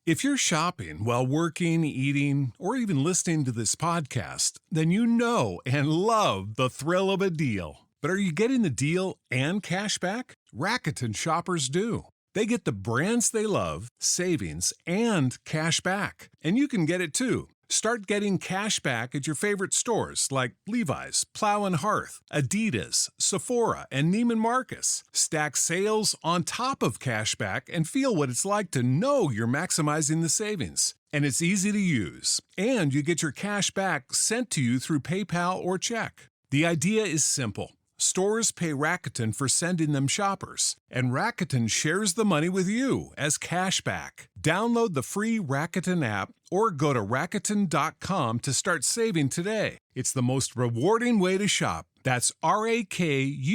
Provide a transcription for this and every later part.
If you're shopping while working, eating, or even listening to this podcast, then you know and love the thrill of a deal. But are you getting the deal and cash back? Rakuten shoppers do. They get the brands they love, savings, and cash back. And you can get it too. Start getting cash back at your favorite stores like Levi's, Plow and Hearth, Adidas, Sephora, and Neiman Marcus. Stack sales on top of cash back and feel what it's like to know you're maximizing the savings. And it's easy to use. And you get your cash back sent to you through PayPal or check. The idea is simple. Stores pay Rakuten for sending them shoppers, and Rakuten shares the money with you as cash back. Download the free Rakuten app or go to Rakuten.com to start saving today. It's the most rewarding way to shop. That's Rakuten.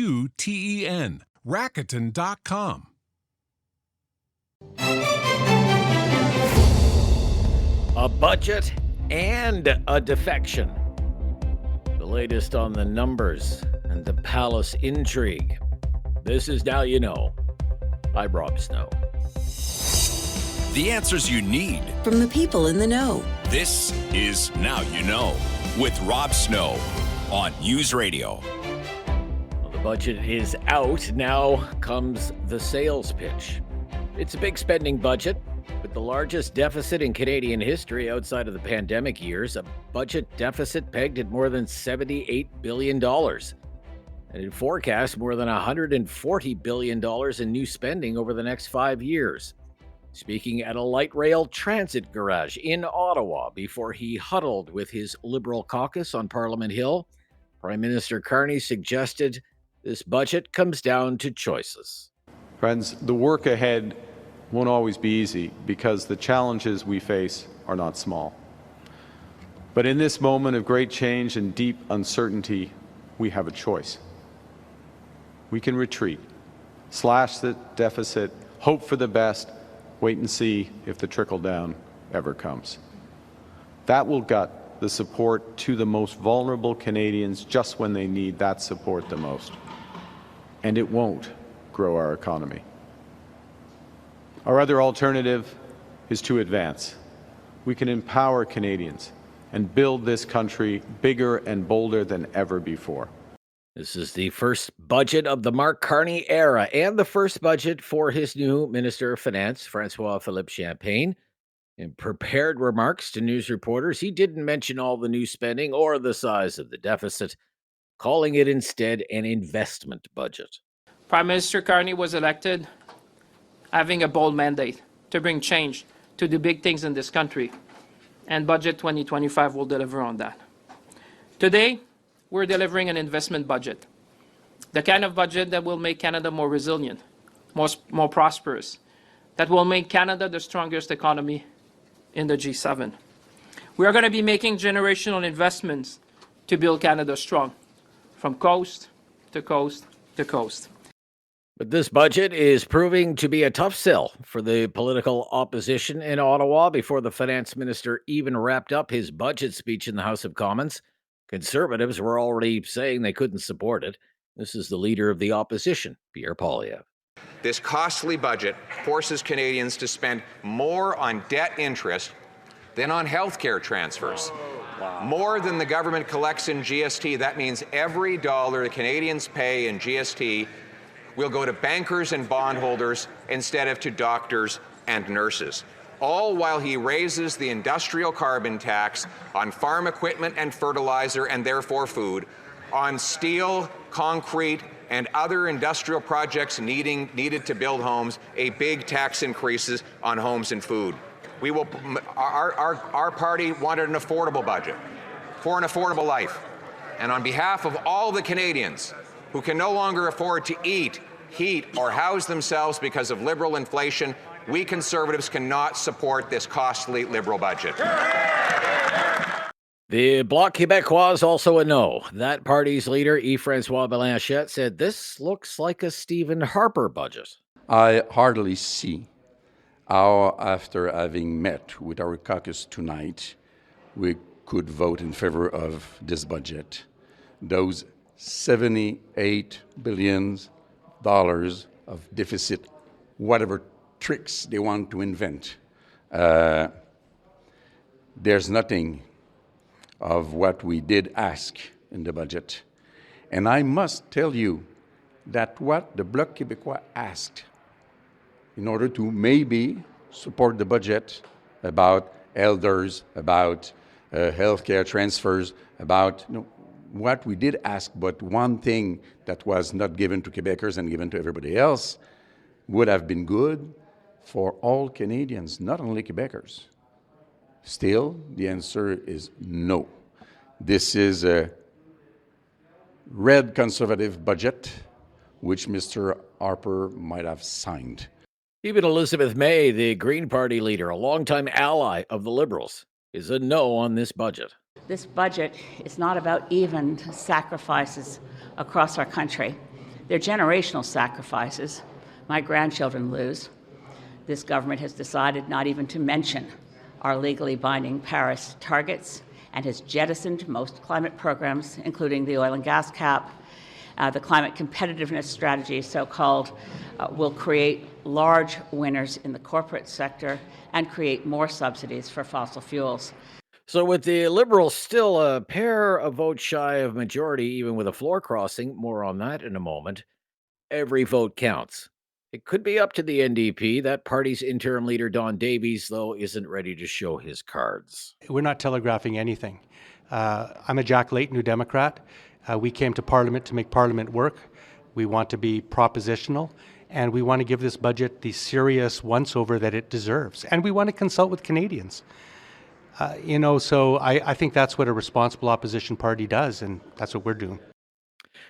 Rakuten.com. A budget and a defection. The latest on the numbers and the palace intrigue. This is Now You Know. I'm Rob Snow. The answers you need from the people in the know. This is Now You Know with Rob Snow on News Radio. Well, the budget is out. Now comes the sales pitch. It's a big spending budget, with the largest deficit in Canadian history outside of the pandemic years, a budget deficit pegged at more than $78 billion. And it forecasts more than $140 billion in new spending over the next 5 years. Speaking at a light rail transit garage in Ottawa before he huddled with his Liberal caucus on Parliament Hill, Prime Minister Carney suggested this budget comes down to choices. Friends, the work ahead won't always be easy because the challenges we face are not small. But in this moment of great change and deep uncertainty, we have a choice. We can retreat, slash the deficit, hope for the best, wait and see if the trickle-down ever comes. That will gut the support to the most vulnerable Canadians just when they need that support the most. And it won't grow our economy. Our other alternative is to advance. We can empower Canadians and build this country bigger and bolder than ever before. This is the first budget of the Mark Carney era and the first budget for his new Minister of Finance, François-Philippe Champagne. In prepared remarks to news reporters, he didn't mention all the new spending or the size of the deficit, calling it instead an investment budget. Prime Minister Carney was elected having a bold mandate to bring change to the big things in this country, and Budget 2025 will deliver on that. Today, we're delivering an investment budget, the kind of budget that will make Canada more resilient, more prosperous, that will make Canada the strongest economy in the G7. We are going to be making generational investments to build Canada strong, from coast to coast to coast. But this budget is proving to be a tough sell for the political opposition in Ottawa. Before the finance minister even wrapped up his budget speech in the House of Commons, Conservatives were already saying they couldn't support it. This is the leader of the opposition, Pierre Poilievre. This costly budget forces Canadians to spend more on debt interest than on health care transfers. Wow. More than the government collects in GST. That means every dollar the Canadians pay in GST will go to bankers and bondholders instead of to doctors and nurses. All while he raises the industrial carbon tax on farm equipment and fertilizer and therefore food, on steel, concrete, and other industrial projects needed to build homes, a big tax increases on homes and food. Our party wanted an affordable budget for an affordable life. And on behalf of all the Canadians who can no longer afford to eat, heat, or house themselves because of Liberal inflation, we Conservatives cannot support this costly Liberal budget. The Bloc Québécois is also a no. That party's leader, Yves-François Blanchet, said this looks like a Stephen Harper budget. I hardly see how, after having met with our caucus tonight, we could vote in favor of this budget. Those $78 billion of deficit, whatever tricks they want to invent, There's nothing of what we did ask in the budget. And I must tell you that what the Bloc Québécois asked in order to maybe support the budget about elders, about healthcare transfers, about what we did ask, but one thing that was not given to Quebecers and given to everybody else would have been good for all Canadians, not only Quebecers. Still, the answer is no. This is a red conservative budget, which Mr. Harper might have signed. Even Elizabeth May, the Green Party leader, a longtime ally of the Liberals, is a no on this budget. This budget is not about even sacrifices across our country. They're generational sacrifices. My grandchildren lose. This government has decided not even to mention our legally binding Paris targets and has jettisoned most climate programs, including the oil and gas cap. The climate competitiveness strategy, so-called, will create large winners in the corporate sector and create more subsidies for fossil fuels. So with the Liberals still a pair of votes shy of majority, even with a floor crossing, more on that in a moment, every vote counts. It could be up to the NDP. That party's interim leader, Don Davies, though, isn't ready to show his cards. We're not telegraphing anything. I'm a Jack Layton, New Democrat. We came to Parliament to make Parliament work. We want to be propositional, and we want to give this budget the serious once-over that it deserves. And we want to consult with Canadians. So I think that's what a responsible opposition party does, and that's what we're doing.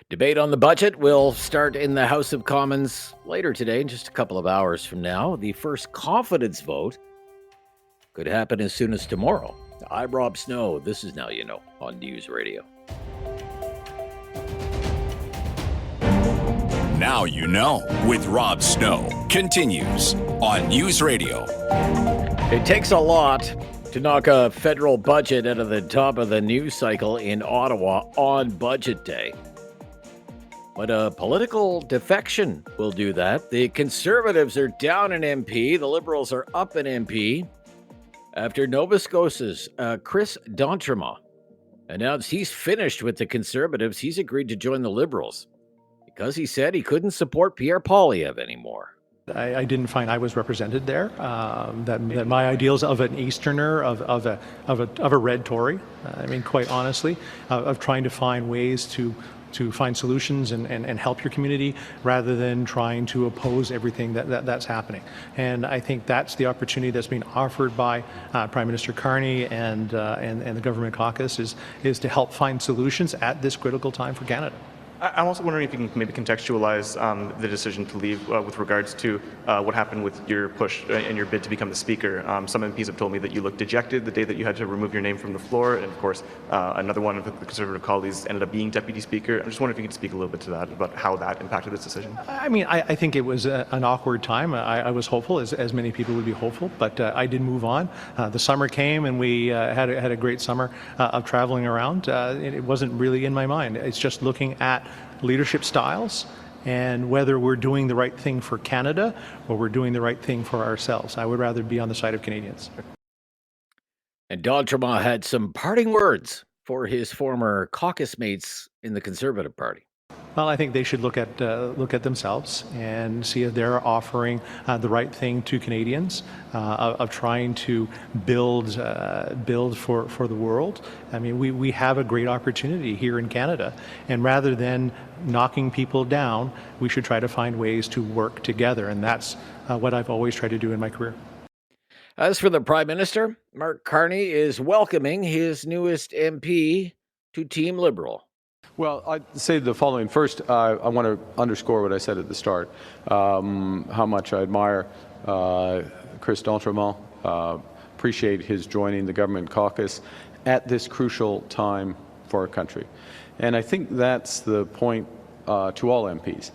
Debate on the budget will start in the House of Commons later today, in just a couple of hours from now. The first confidence vote could happen as soon as tomorrow. I'm Rob Snow. This is Now You Know on News Radio. Now You Know with Rob Snow continues on News Radio. It takes a lot to knock a federal budget out of the top of the news cycle in Ottawa on Budget Day. But a political defection will do that. The Conservatives are down an MP. The Liberals are up an MP. After Nova Scotia's Chris D'Entremont announced he's finished with the Conservatives, he's agreed to join the Liberals because he said he couldn't support Pierre Poilievre anymore. I didn't find I was represented there. That my ideals of an Easterner, of a red Tory, quite honestly, of trying to find ways to find solutions and help your community rather than trying to oppose everything that's happening. And I think that's the opportunity that's being offered by Prime Minister Carney and the government caucus is to help find solutions at this critical time for Canada. I'm also wondering if you can maybe contextualize the decision to leave with regards to what happened with your push and your bid to become the Speaker. Some MPs have told me that you looked dejected the day that you had to remove your name from the floor, and of course, another one of the Conservative colleagues ended up being Deputy Speaker. I'm just wondering if you could speak a little bit to that, about how that impacted this decision. I think it was an awkward time. I was hopeful, as many people would be hopeful, but I did move on. The summer came, and we had a great summer of traveling around. It wasn't really in my mind. It's just looking at leadership styles and whether we're doing the right thing for Canada or we're doing the right thing for ourselves. I would rather be on the side of Canadians. And D'Entremont had some parting words for his former caucus mates in the Conservative Party. Well, I think they should look at themselves and see if they're offering the right thing to Canadians, of trying to build for the world. We have a great opportunity here in Canada, and rather than knocking people down, we should try to find ways to work together, and that's what I've always tried to do in my career. As for the Prime Minister, Mark Carney is welcoming his newest MP to Team Liberal. Well, I'd say the following. First, I want to underscore what I said at the start, how much I admire Chris D'Entremont, appreciate his joining the government caucus at this crucial time for our country. And I think that's the point to all MPs,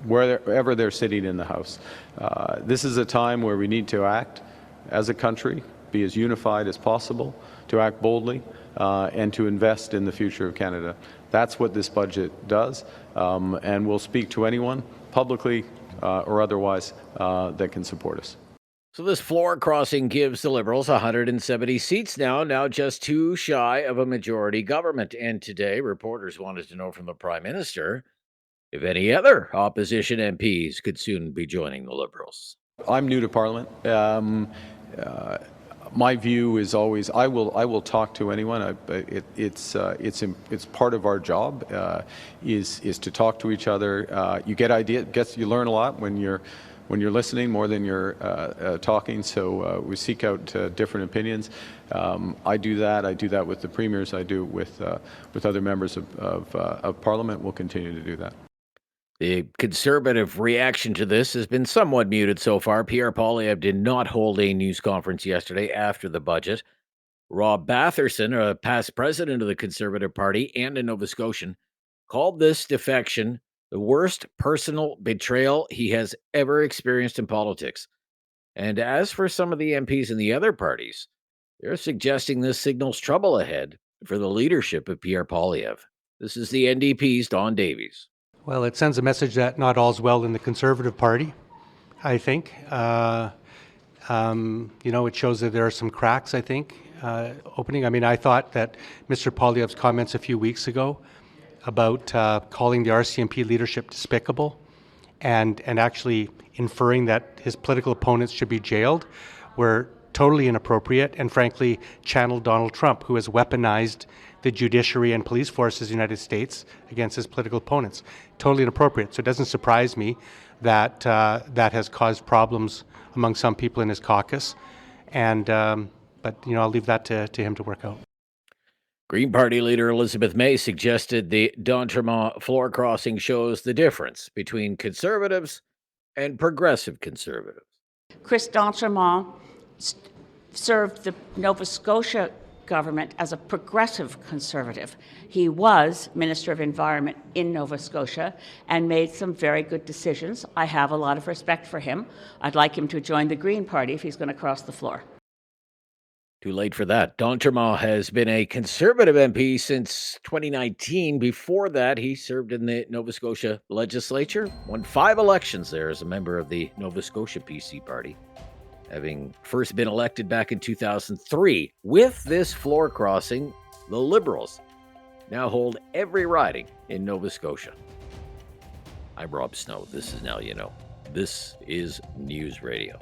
wherever they're sitting in the House. This is a time where we need to act as a country, be as unified as possible, to act boldly, and to invest in the future of Canada. That's what this budget does, and we'll speak to anyone, publicly or otherwise, that can support us. So this floor crossing gives the Liberals 170 seats now just too shy of a majority government. And today, reporters wanted to know from the Prime Minister if any other opposition MPs could soon be joining the Liberals. I'm new to Parliament. My view is always I will talk to anyone. It's part of our job is to talk to each other. You get ideas. You learn a lot when you're listening more than you're talking. So we seek out different opinions. I do that. I do that with the premiers. I do it with other members of Parliament. We'll continue to do that. The Conservative reaction to this has been somewhat muted so far. Pierre Poilievre did not hold a news conference yesterday after the budget. Rob Batherson, a past president of the Conservative Party and a Nova Scotian, called this defection the worst personal betrayal he has ever experienced in politics. And as for some of the MPs in the other parties, they're suggesting this signals trouble ahead for the leadership of Pierre Poilievre. This is the NDP's Don Davies. Well, it sends a message that not all's well in the Conservative Party, I think. It shows that there are some cracks, I think, opening. I mean, I thought that Mr. Poilievre's comments a few weeks ago about calling the RCMP leadership despicable and actually inferring that his political opponents should be jailed were totally inappropriate and frankly channeled Donald Trump, who has weaponized the judiciary and police forces of the United States against his political opponents. Totally inappropriate. So it doesn't surprise me that that has caused problems among some people in his caucus. But I'll leave that to him to work out. Green Party leader Elizabeth May suggested the d'Entremont floor crossing shows the difference between conservatives and progressive conservatives. Chris d'Entremont served the Nova Scotia government as a progressive conservative. He was Minister of Environment in Nova Scotia and made some very good decisions. I have a lot of respect for him. I'd like him to join the Green Party if he's going to cross the floor. Too late for that. D'Entremont has been a Conservative MP since 2019. Before that, he served in the Nova Scotia legislature, won 5 elections there as a member of the Nova Scotia PC party, having first been elected back in 2003. With this floor crossing, the Liberals now hold every riding in Nova Scotia. I'm Rob Snow. This is Now You Know. This is News Radio.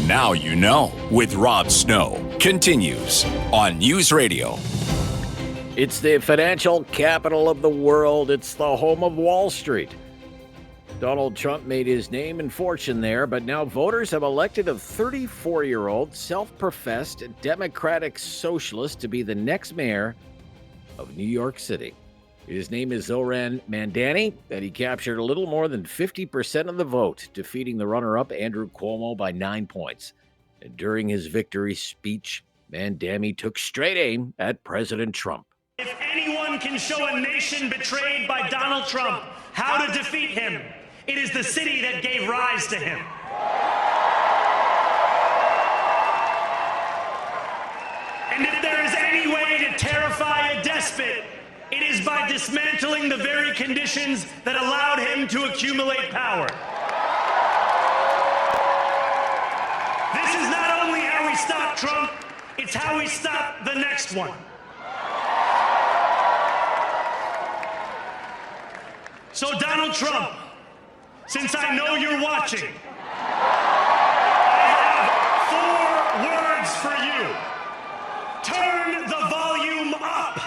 Now You Know with Rob Snow continues on News Radio. It's the financial capital of the world. It's the home of Wall Street. Donald Trump made his name and fortune there, but now voters have elected a 34-year-old self-professed Democratic socialist to be the next mayor of New York City. His name is Zohran Mamdani, and he captured a little more than 50% of the vote, defeating the runner-up Andrew Cuomo by 9 points. And during his victory speech, Mamdani took straight aim at President Trump. If anyone can show a nation betrayed by Donald Trump how to defeat him, it is the city that gave rise to him. And if there is any way to terrify a despot, it is by dismantling the very conditions that allowed him to accumulate power. This is not only how we stop Trump, it's how we stop the next one. So Donald Trump, since I know you're watching, I have 4 words for you. Turn the volume up.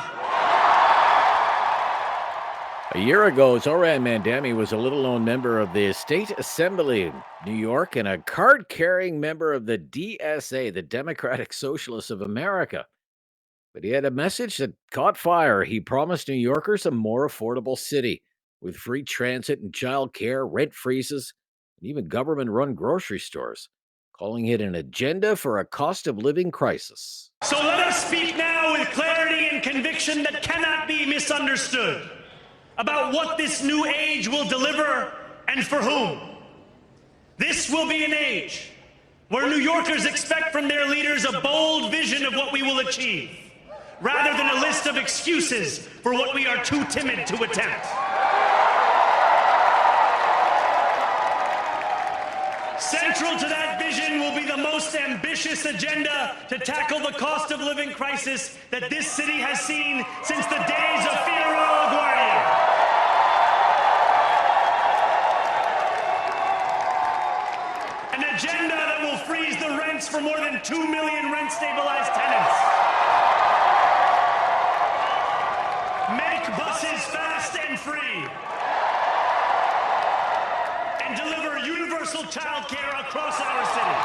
A year ago, Zohran Mamdani was a little-known member of the State Assembly of New York and a card-carrying member of the DSA, the Democratic Socialists of America. But he had a message that caught fire. He promised New Yorkers a more affordable city with free transit and child care, rent freezes, and even government-run grocery stores, calling it an agenda for a cost-of-living crisis. So let us speak now with clarity and conviction that cannot be misunderstood about what this new age will deliver and for whom. This will be an age where New Yorkers expect from their leaders a bold vision of what we will achieve, rather than a list of excuses for what we are too timid to attempt. Central to that vision will be the most ambitious agenda to tackle the cost of living crisis that this city has seen since the days of Figueroa LaGuardia. An agenda that will freeze the rents for more than 2 million rent-stabilized tenants. Make buses fast and free. And deliver universal childcare across our city.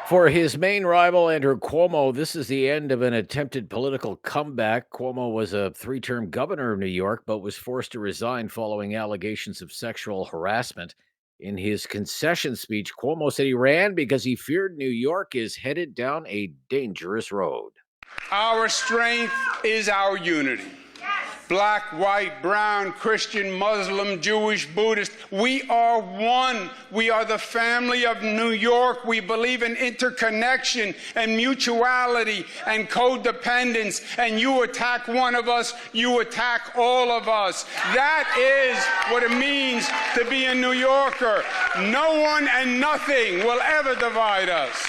For his main rival, Andrew Cuomo, this is the end of an attempted political comeback. Cuomo was a 3-term governor of New York, but was forced to resign following allegations of sexual harassment. In his concession speech, Cuomo said he ran because he feared New York is headed down a dangerous road. Our strength is our unity. Black, white, brown, Christian, Muslim, Jewish, Buddhist. We are one. We are the family of New York. We believe in interconnection and mutuality and codependence. And you attack one of us, you attack all of us. That is what it means to be a New Yorker. No one and nothing will ever divide us.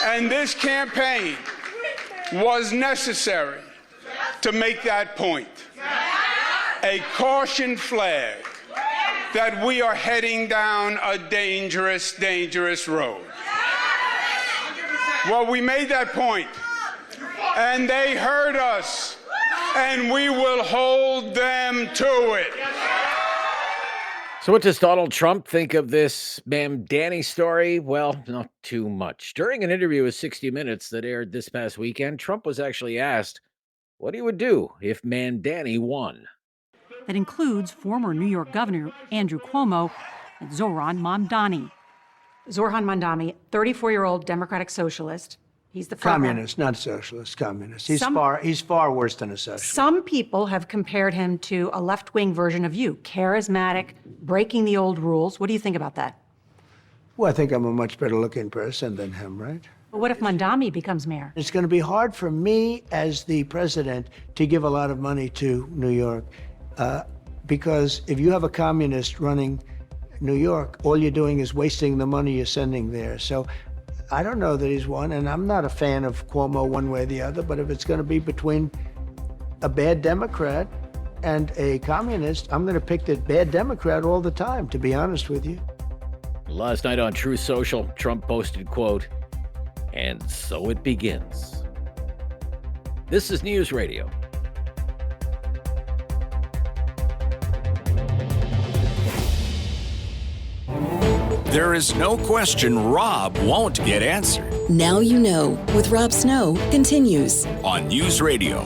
And this campaign was necessary to make that point. A caution flag that we are heading down a dangerous, dangerous road. Well, we made that point, and they heard us, and we will hold them to it. So what does Donald Trump think of this Ma'am Danny story? Well, not too much. During an interview with 60 Minutes that aired this past weekend, Trump was actually asked what he would do if Ma'am Danny won. That includes former New York Governor Andrew Cuomo and Zohran Mamdani. Zohran Mamdani, 34-year-old Democratic socialist. He's the communist, not socialist, communist. He's far worse than a socialist. Some people have compared him to a left-wing version of you, charismatic, breaking the old rules. What do you think about that? Well, I think I'm a much better looking person than him, right? But what if Mamdani becomes mayor? It's going to be hard for me as the president to give a lot of money to New York because if you have a communist running New York, all you're doing is wasting the money you're sending there. So I don't know that he's won, and I'm not a fan of Cuomo one way or the other, but if it's going to be between a bad Democrat and a communist, I'm going to pick the bad Democrat all the time, to be honest with you. Last night on Truth Social, Trump posted, quote, "And so it begins." This is News Radio. There is no question Rob won't get answered. Now You Know with Rob Snow continues on News Radio.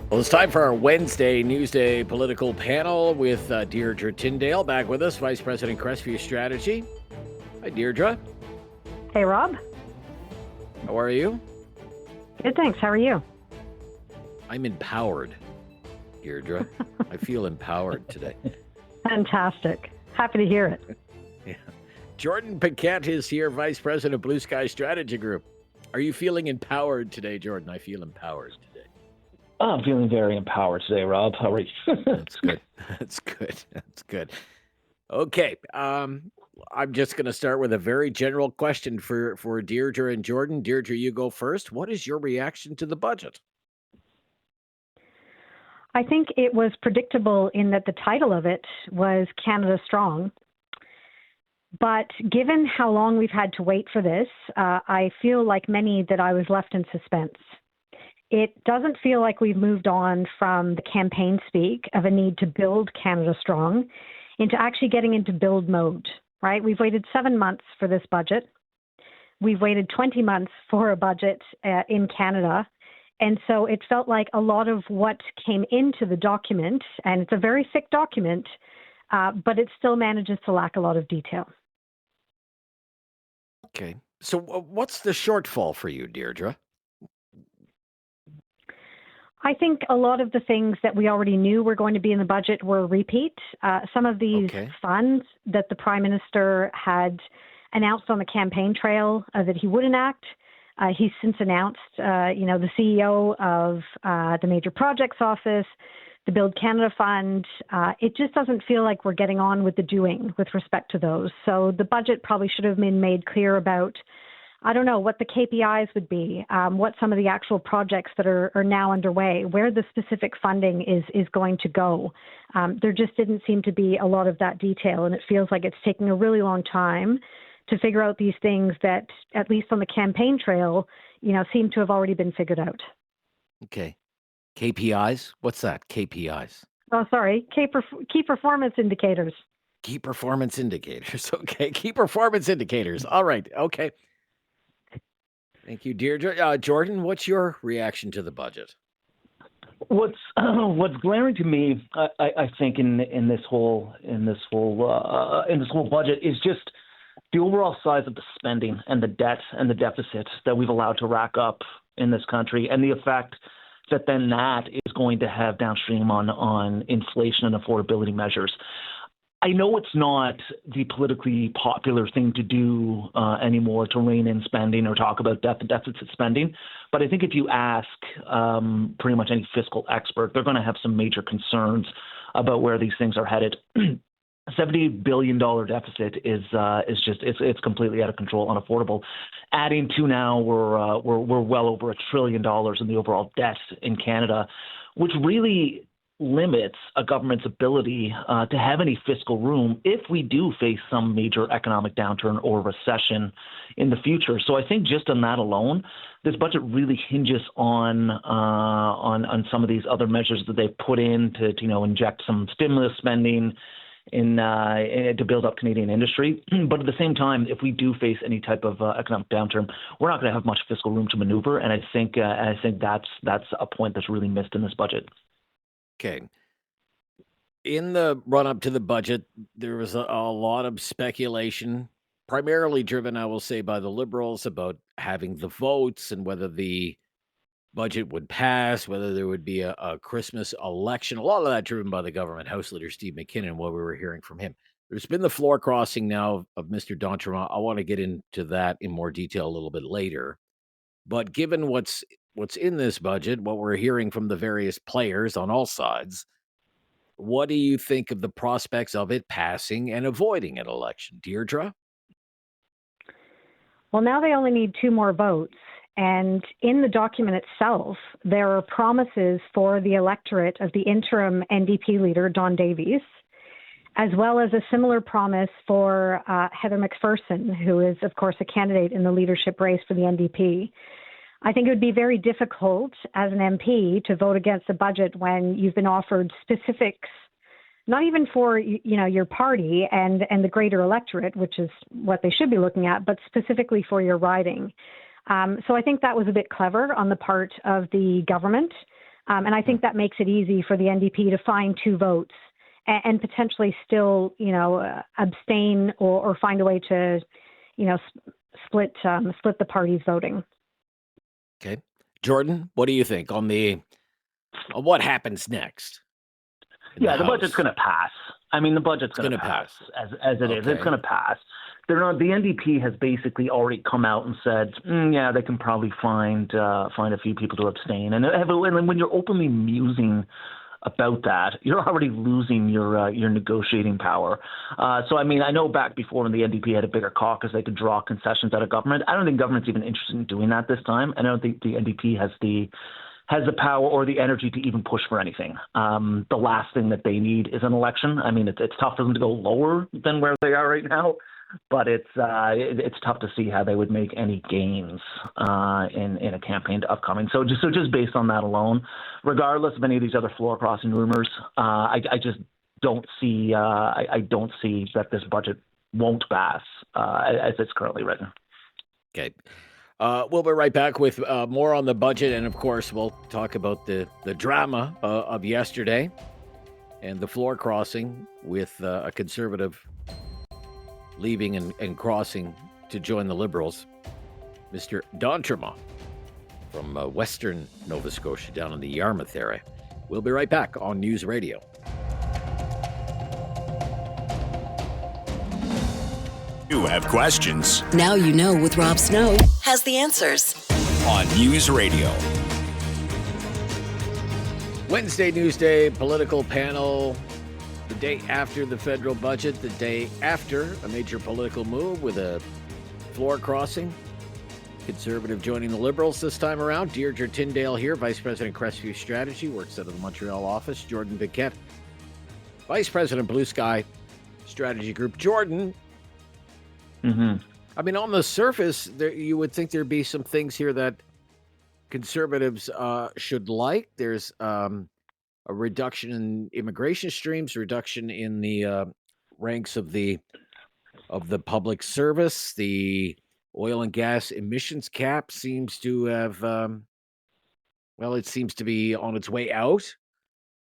Well, it's time for our Wednesday Newsday political panel with Deirdra Tindale back with us, Vice President Crestview Strategy. Hi, Deirdra. Hey, Rob. How are you? Good, thanks. How are you? I'm empowered, Deirdra. I feel empowered today. Fantastic. Happy to hear it. Yeah. Jordan Paquet is here, Vice President of Bluesky Strategy Group. Are you feeling empowered today, Jordan? I feel empowered today. Oh, I'm feeling very empowered today, Rob. How are you? That's good. That's good. That's good. Okay. I'm just going to start with a very general question for Deirdra and Jordan. Deirdra, you go first. What is your reaction to the budget? I think it was predictable in that the title of it was Canada Strong. But given how long we've had to wait for this, I feel like many that I was left in suspense. It doesn't feel like we've moved on from the campaign speak of a need to build Canada Strong into actually getting into build mode, right? We've waited 7 months for this budget. We've waited 20 months for a budget in Canada. And so it felt like a lot of what came into the document, and it's a very thick document, but it still manages to lack a lot of detail. Okay. So what's the shortfall for you, Deirdra? I think a lot of the things that we already knew were going to be in the budget were a repeat. Some of these funds that the Prime Minister had announced on the campaign trail that he would enact, he's since announced, the CEO of the Major Projects Office, the Build Canada Fund. It just doesn't feel like we're getting on with the doing with respect to those. So the budget probably should have been made clear about, I don't know, what the KPIs would be, what some of the actual projects that are now underway, where the specific funding is going to go. There just didn't seem to be a lot of that detail, and it feels like it's taking a really long time to figure out these things that, at least on the campaign trail, seem to have already been figured out. Okay. KPIs? What's that? KPIs? Oh, sorry. Key performance indicators. Key performance indicators. Okay. Key performance indicators. All right. Okay. Thank you, Deirdre. Jordan, what's your reaction to the budget? What's glaring to me, I think, in this whole budget is just the overall size of the spending and the debt and the deficit that we've allowed to rack up in this country, and the effect that then that is going to have downstream on inflation and affordability measures. I know it's not the politically popular thing to do anymore to rein in spending or talk about deficit spending, but I think if you ask pretty much any fiscal expert, they're going to have some major concerns about where these things are headed. $70 billion deficit is just it's completely out of control, unaffordable. Adding to now we're well over $1 trillion in the overall debt in Canada, which really limits a government's ability to have any fiscal room if we do face some major economic downturn or recession in the future. So I think just on that alone, this budget really hinges on some of these other measures that they've put in to inject some stimulus spending to build up Canadian industry. But at the same time, if we do face any type of economic downturn, we're not going to have much fiscal room to maneuver. And I think that's a point that's really missed in this budget. Okay. In the run-up to the budget, there was a lot of speculation, primarily driven, I will say, by the Liberals about having the votes and whether the budget would pass, whether there would be a Christmas election. A lot of that driven by the government House Leader Steve McKinnon, what we were hearing from him. There's been the floor crossing now of Mr. D'Entremont. I want to get into that in more detail a little bit later. But given what's in this budget, what we're hearing from the various players on all sides, what do you think of the prospects of it passing and avoiding an election? Deirdre? Well, now they only need 2 more votes. And in the document itself, there are promises for the electorate of the interim NDP leader, Don Davies, as well as a similar promise for Heather McPherson, who is, of course, a candidate in the leadership race for the NDP. I think it would be very difficult as an MP to vote against a budget when you've been offered specifics, not even for your party and the greater electorate, which is what they should be looking at, but specifically for your riding. So I think that was a bit clever on the part of the government. And I think that makes it easy for the NDP to find 2 votes and potentially still, abstain or find a way to, split the parties voting. Okay. Jordan, what do you think on what happens next? Yeah, the budget's going to pass. I mean, the budget's going to pass as it is. It's going to pass. The NDP has basically already come out and said, they can probably find a few people to abstain. And when you're openly musing about that, you're already losing your negotiating power. So, I mean, I know back before when the NDP had a bigger caucus, they could draw concessions out of government. I don't think government's even interested in doing that this time. I don't think the NDP has the power or the energy to even push for anything. The last thing that they need is an election. I mean, it's tough for them to go lower than where they are right now, but it's tough to see how they would make any gains in a campaign upcoming. So just based on that alone, regardless of any of these other floor crossing rumors, I just don't see that this budget won't pass as it's currently written. Okay. We'll be right back with more on the budget, and of course we'll talk about the drama of yesterday and the floor crossing with a Conservative leaving and crossing to join the Liberals, Mr. D'Entremont from Western Nova Scotia down in the Yarmouth area. We'll be right back on News Radio. You have questions. Now You Know with Rob Snow has the answers. On News Radio. Wednesday News Day political panel, the day after the federal budget, the day after a major political move with a floor crossing. Conservative joining the Liberals this time around. Deirdra Tindale here, Vice President Crestview Strategy, works out of the Montreal office. Jordan Paquet, Vice President Bluesky Strategy Group. Jordan, I mean, on the surface, you would think there'd be some things here that Conservatives should like. There's a reduction in immigration streams, reduction in the ranks of the public service. The oil and gas emissions cap seems to have, it seems to be on its way out.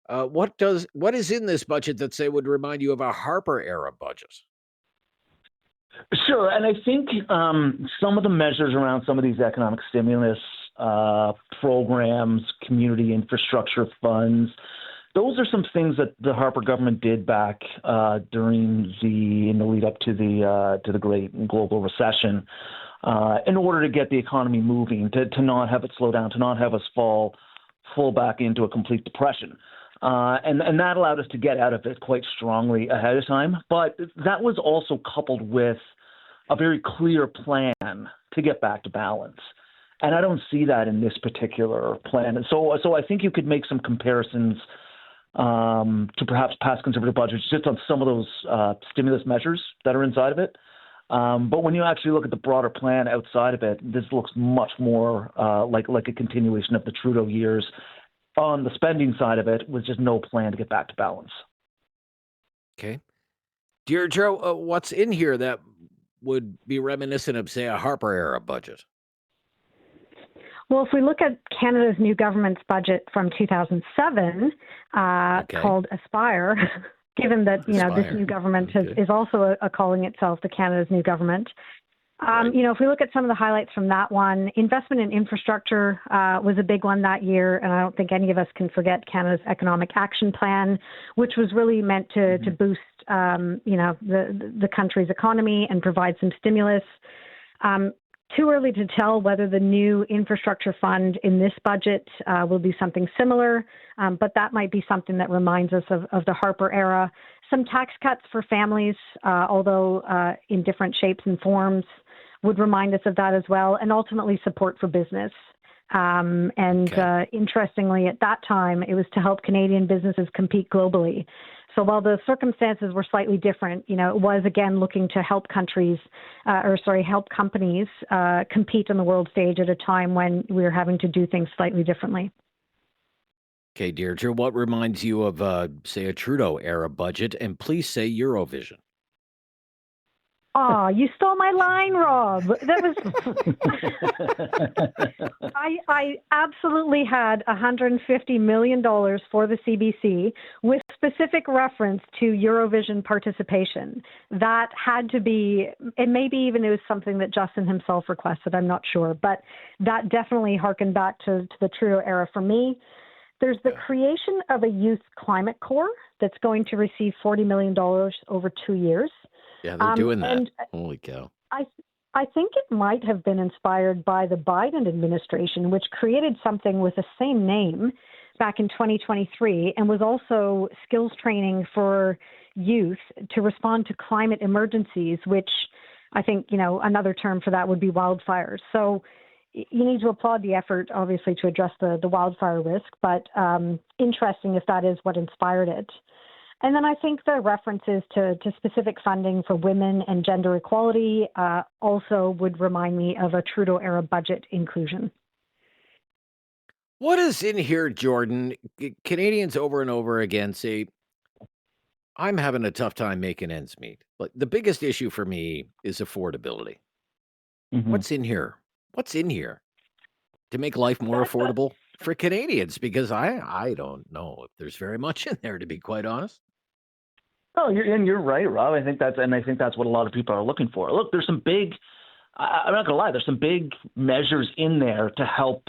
What is in this budget that, say, would remind you of a Harper era budget? Sure, and I think some of the measures around some of these economic stimulus programs, community infrastructure funds, those are some things that the Harper government did back in the lead up to the great global recession, in order to get the economy moving, to not have it slow down, to not have us fall back into a complete depression. And that allowed us to get out of it quite strongly ahead of time. But that was also coupled with a very clear plan to get back to balance. And I don't see that in this particular plan. And so I think you could make some comparisons to perhaps past Conservative budgets just on some of those stimulus measures that are inside of it. But when you actually look at the broader plan outside of it, this looks much more like a continuation of the Trudeau years. On the spending side of it, with just no plan to get back to balance. Okay. Deirdre, what's in here that would be reminiscent of, say, a Harper-era budget? Well, if we look at Canada's new government's budget from 2007, called Aspire, given that this new government is also calling itself the Canada's new government. If we look at some of the highlights from that one, investment in infrastructure was a big one that year, and I don't think any of us can forget Canada's Economic Action Plan, which was really meant to boost, the country's economy and provide some stimulus. Too early to tell whether the new infrastructure fund in this budget will be something similar, but that might be something that reminds us of the Harper era. Some tax cuts for families, although in different shapes and forms, would remind us of that as well, and ultimately support for business. Interestingly, at that time, it was to help Canadian businesses compete globally. So while the circumstances were slightly different, it was again looking to help companies compete on the world stage at a time when we were having to do things slightly differently. Okay, Deirdre, what reminds you of, say, a Trudeau-era budget? And please say Eurovision. Oh, you stole my line, Rob. That was. I absolutely had $150 million for the CBC with specific reference to Eurovision participation. That had to be, and maybe even it was something that Justin himself requested. I'm not sure, but that definitely harkened back to the Trudeau era for me. There's the creation of a youth climate corps that's going to receive $40 million over 2 years. Yeah, they're doing that. Holy cow. I think it might have been inspired by the Biden administration, which created something with the same name back in 2023 and was also skills training for youth to respond to climate emergencies, which I think, another term for that would be wildfires. So you need to applaud the effort, obviously, to address the wildfire risk, but interesting if that is what inspired it. And then I think the references to specific funding for women and gender equality also would remind me of a Trudeau-era budget inclusion. What is in here, Jordan? Canadians over and over again say, I'm having a tough time making ends meet. But the biggest issue for me is affordability. What's in here? What's in here to make life more affordable for Canadians? Because I don't know if there's very much in there, to be quite honest. Oh, you're right, Rob. I think that's what a lot of people are looking for. Look, there's some big. I'm not gonna lie. There's some big measures in there to help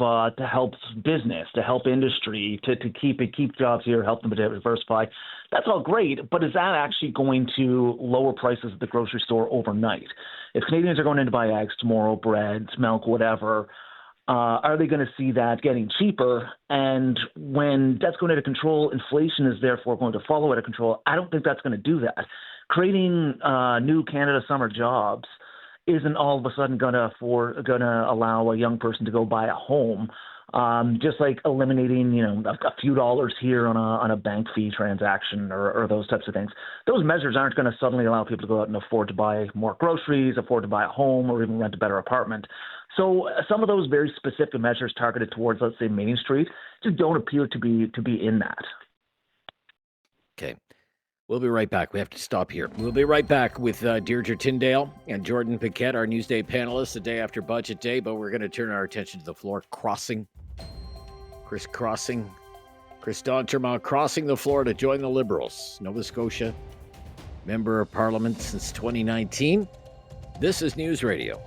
business, to help industry, to keep jobs here, help them to diversify. That's all great, but is that actually going to lower prices at the grocery store overnight? If Canadians are going in to buy eggs tomorrow, bread, milk, whatever, Are they going to see that getting cheaper? And when debt's going out of control, inflation is therefore going to follow out of control. I don't think that's going to do that. Creating new Canada summer jobs isn't all of a sudden going to allow a young person to go buy a home. Just like eliminating, a few dollars here on a bank fee transaction or those types of things. Those measures aren't going to suddenly allow people to go out and afford to buy more groceries, afford to buy a home, or even rent a better apartment. So some of those very specific measures targeted towards, let's say, Main Street just don't appear to be in that. Okay. We'll be right back. We have to stop here. We'll be right back with Deirdra Tindale and Jordan Paquet, our Newsday panelists, the day after Budget Day, but we're going to turn our attention to the floor crossing. Chris D'Entremont crossing the floor to join the Liberals. Nova Scotia, Member of Parliament since 2019. This is News Radio.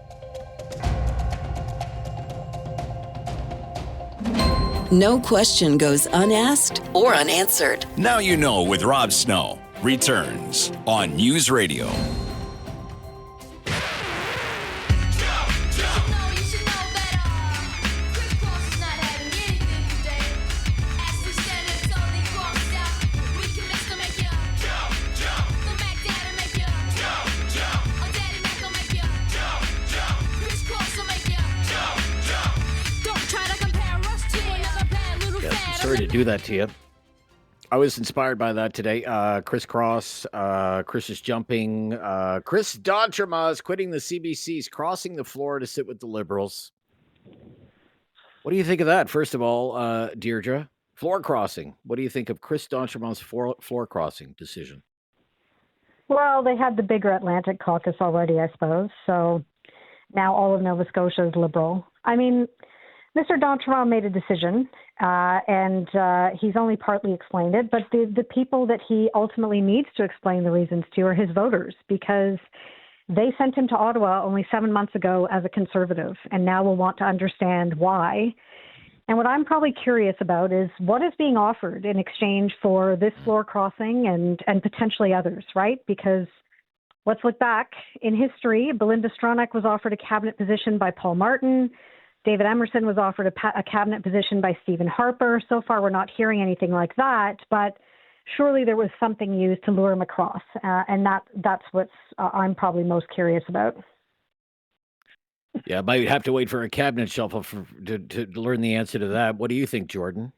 No question goes unasked or unanswered. Now You Know with Rob Snow returns on News Radio. Sorry to do that to you. I was inspired by that today. Crisscross, Chris is jumping. Chris D'Entremont is quitting the CBCs, crossing the floor to sit with the Liberals. What do you think of that? First of all, Deirdre, floor crossing. What do you think of Chris D'Entremont's floor crossing decision? Well, they had the bigger Atlantic caucus already, I suppose. So now all of Nova Scotia is Liberal. I mean, Mr. D'Entremont made a decision, and he's only partly explained it, but the people that he ultimately needs to explain the reasons to are his voters, because they sent him to Ottawa only 7 months ago as a Conservative, and now will want to understand why. And what I'm probably curious about is what is being offered in exchange for this floor crossing and potentially others, right? Because let's look back in history. Belinda Stronach was offered a cabinet position by Paul Martin. David Emerson was offered a cabinet position by Stephen Harper. So far, we're not hearing anything like that, but surely there was something used to lure him across, and that's what I'm probably most curious about. Yeah, I might have to wait for a cabinet shuffle to learn the answer to that. What do you think, Jordan?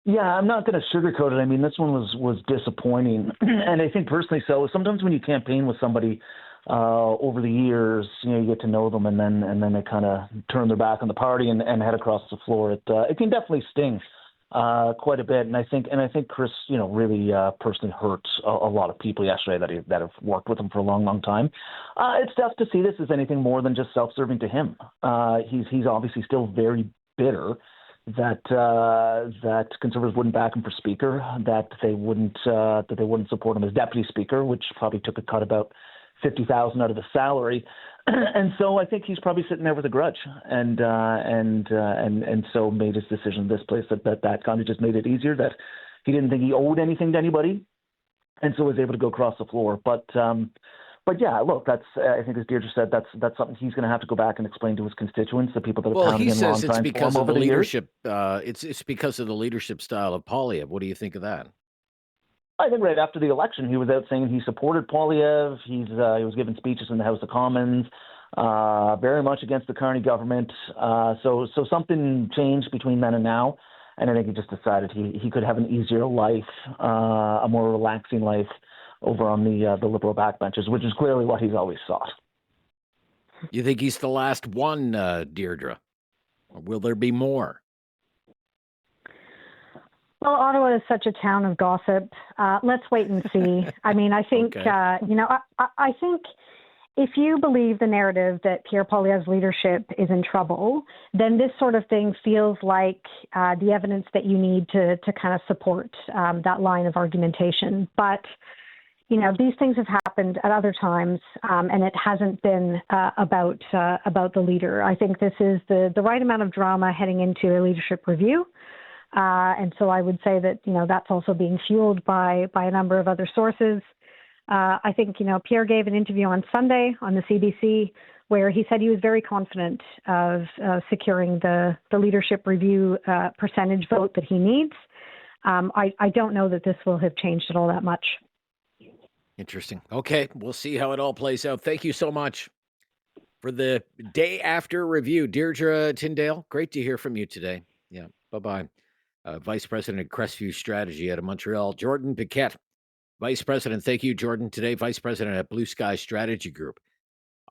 Yeah, I'm not going to sugarcoat it. I mean, this one was disappointing, and I think personally so. Sometimes when you campaign with somebody over the years, you get to know them, and then they kind of turn their back on the party and head across the floor. It can definitely sting quite a bit, and I think Chris, really personally hurt a lot of people yesterday that have worked with him for a long, long time. It's tough to see this as anything more than just self-serving to him. He's obviously still very bitter that Conservatives wouldn't back him for Speaker, that they wouldn't support him as Deputy Speaker, which probably took a cut about $50,000 out of the salary, and so I think he's probably sitting there with a grudge, and so made his decision in this place that kind of just made it easier, that he didn't think he owed anything to anybody, and so was able to go across the floor. But yeah, look, that's I think as Deirdre said, that's something he's going to have to go back and explain to his constituents, the people that have pounded him long time for him over the years. It's because of the leadership style of Poilievre. What do you think of that? I think right after the election, he was out saying he supported Poilievre. He was giving speeches in the House of Commons, very much against the Carney government. So something changed between then and now, and I think he just decided he could have an easier life, a more relaxing life over on the Liberal backbenches, which is clearly what he's always sought. You think he's the last one, Deirdre? Or will there be more? Well, Ottawa is such a town of gossip. Let's wait and see. I mean, I think, Okay. I think if you believe the narrative that Pierre Poilievre's leadership is in trouble, then this sort of thing feels like the evidence that you need to kind of support that line of argumentation. But, these things have happened at other times, and it hasn't been about the leader. I think this is the right amount of drama heading into a leadership review. And so I would say that, that's also being fueled by a number of other sources. I think, Pierre gave an interview on Sunday on the CBC where he said he was very confident of securing the leadership review percentage vote that he needs. I don't know that this will have changed it all that much. Interesting. Okay, we'll see how it all plays out. Thank you so much for the day after review. Deirdra Tindale, great to hear from you today. Yeah, bye-bye. Vice President of Crestview Strategy out of Montreal. Jordan Paquet, Vice President. Thank you, Jordan. Today, Vice President at Bluesky Strategy Group.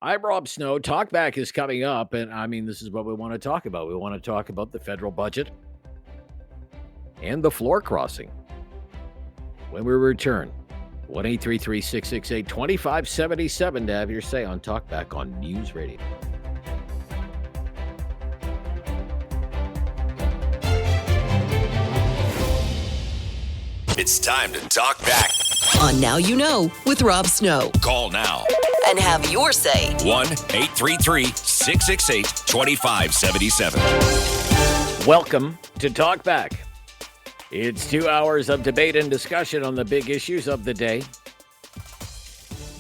I'm Rob Snow. Talkback is coming up, and I mean, this is what we want to talk about. We want to talk about the federal budget and the floor crossing. When we return, 1-833-668-2577 to have your say on Talkback on News Radio. It's time to talk back. On Now You Know with Rob Snow. Call now. And have your say. 1-833-668-2577. Welcome to Talkback. It's 2 hours of debate and discussion on the big issues of the day.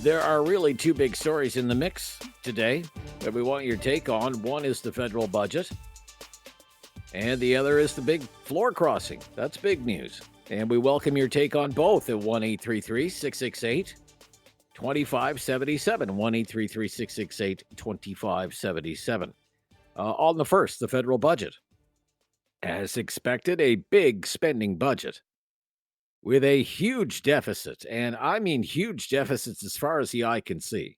There are really two big stories in the mix today that we want your take on. One is the federal budget, and the other is the big floor crossing. That's big news. And we welcome your take on both at 1-833-668-2577. 1-833-668-2577. On the first, the federal budget. As expected, a big spending budget with a huge deficit, and I mean huge deficits as far as the eye can see.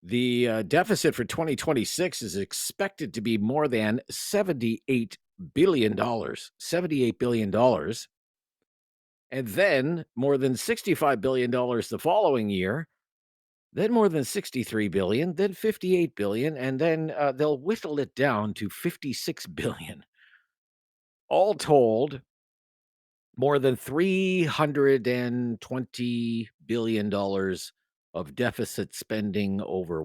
The deficit for 2026 is expected to be more than $78 billion. $78 billion. And then more than $65 billion the following year, then more than $63 billion, then $58 billion, and then they'll whittle it down to $56 billion. All told, more than $320 billion of deficit spending over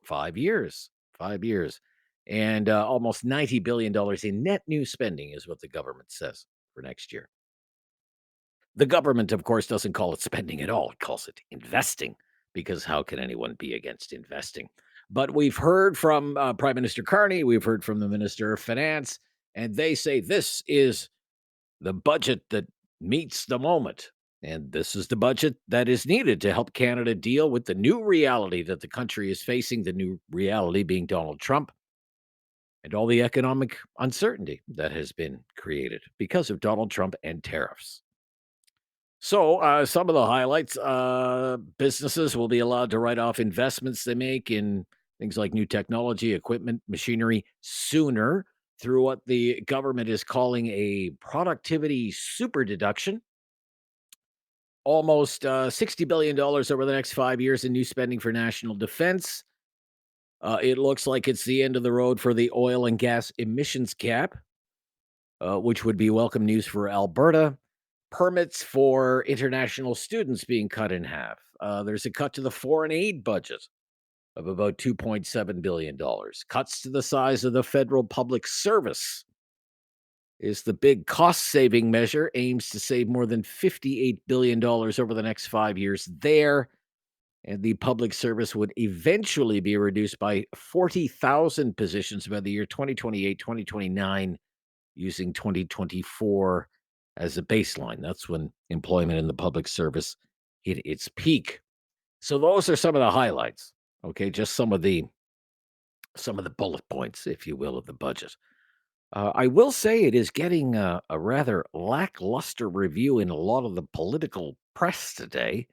5 years. 5 years. And almost $90 billion in net new spending is what the government says for next year. The government, of course, doesn't call it spending at all. It calls it investing, because how can anyone be against investing? But we've heard from Prime Minister Carney, we've heard from the Minister of Finance, and they say this is the budget that meets the moment. And this is the budget that is needed to help Canada deal with the new reality that the country is facing, the new reality being Donald Trump and all the economic uncertainty that has been created because of Donald Trump and tariffs. So some of the highlights, businesses will be allowed to write off investments they make in things like new technology, equipment, machinery sooner through what the government is calling a productivity super deduction. Almost $60 billion over the next 5 years in new spending for national defense. It looks like it's the end of the road for the oil and gas emissions cap, which would be welcome news for Alberta. Permits for international students being cut in half. There's a cut to the foreign aid budget of about $2.7 billion. Cuts to the size of the federal public service is the big cost-saving measure, aims to save more than $58 billion over the next 5 years there. And the public service would eventually be reduced by 40,000 positions by the year 2028, 2029, using 2024 as a baseline. That's when employment in the public service hit its peak. So those are some of the highlights. Okay, just some of the bullet points, if you will, of the budget. I will say it is getting a rather lackluster review in a lot of the political press today.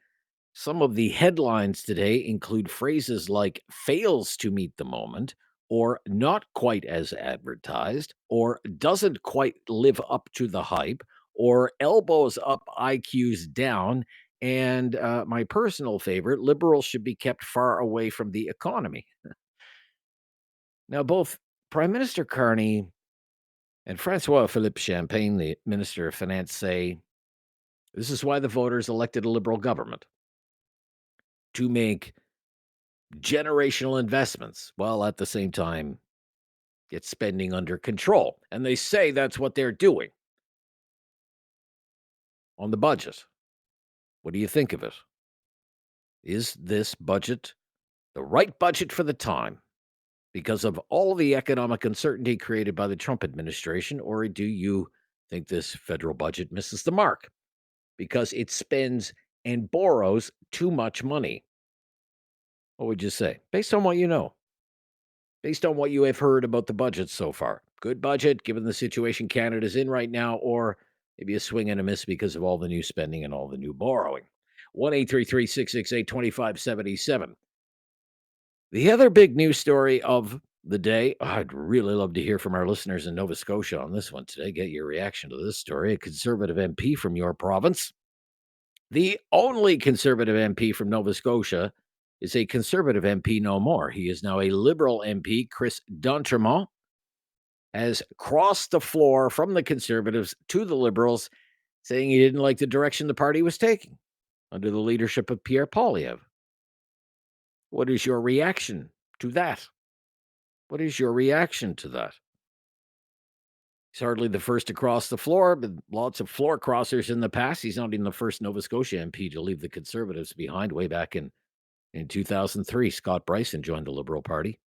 Some of the headlines today include phrases like fails to meet the moment, or not quite as advertised, or doesn't quite live up to the hype, or elbows up, IQs down, and my personal favorite, liberals should be kept far away from the economy. Now, both Prime Minister Carney and François-Philippe Champagne, the Minister of Finance, say this is why the voters elected a Liberal government, to make generational investments, while at the same time get spending under control. And they say that's what they're doing on the budget. What do you think of it? Is this budget the right budget for the time because of all the economic uncertainty created by the Trump administration, or do you think this federal budget misses the mark because it spends and borrows too much money? What would you say? Based on what you know, based on what you have heard about the budget so far. Good budget, given the situation Canada's in right now, or maybe a swing and a miss because of all the new spending and all the new borrowing. 1-833-668-2577. The other big news story of the day, I'd really love to hear from our listeners in Nova Scotia on this one today. Get your reaction to this story. A Conservative MP from your province. The only Conservative MP from Nova Scotia is a Conservative MP no more. He is now a Liberal MP. Chris D'Entremont has crossed the floor from the Conservatives to the Liberals, saying he didn't like the direction the party was taking under the leadership of Pierre Poilievre. What is your reaction to that? What is your reaction to that? He's hardly the first to cross the floor, but lots of floor crossers in the past. He's not even the first Nova Scotia MP to leave the Conservatives behind. Way back in 2003, Scott Bryson joined the Liberal Party.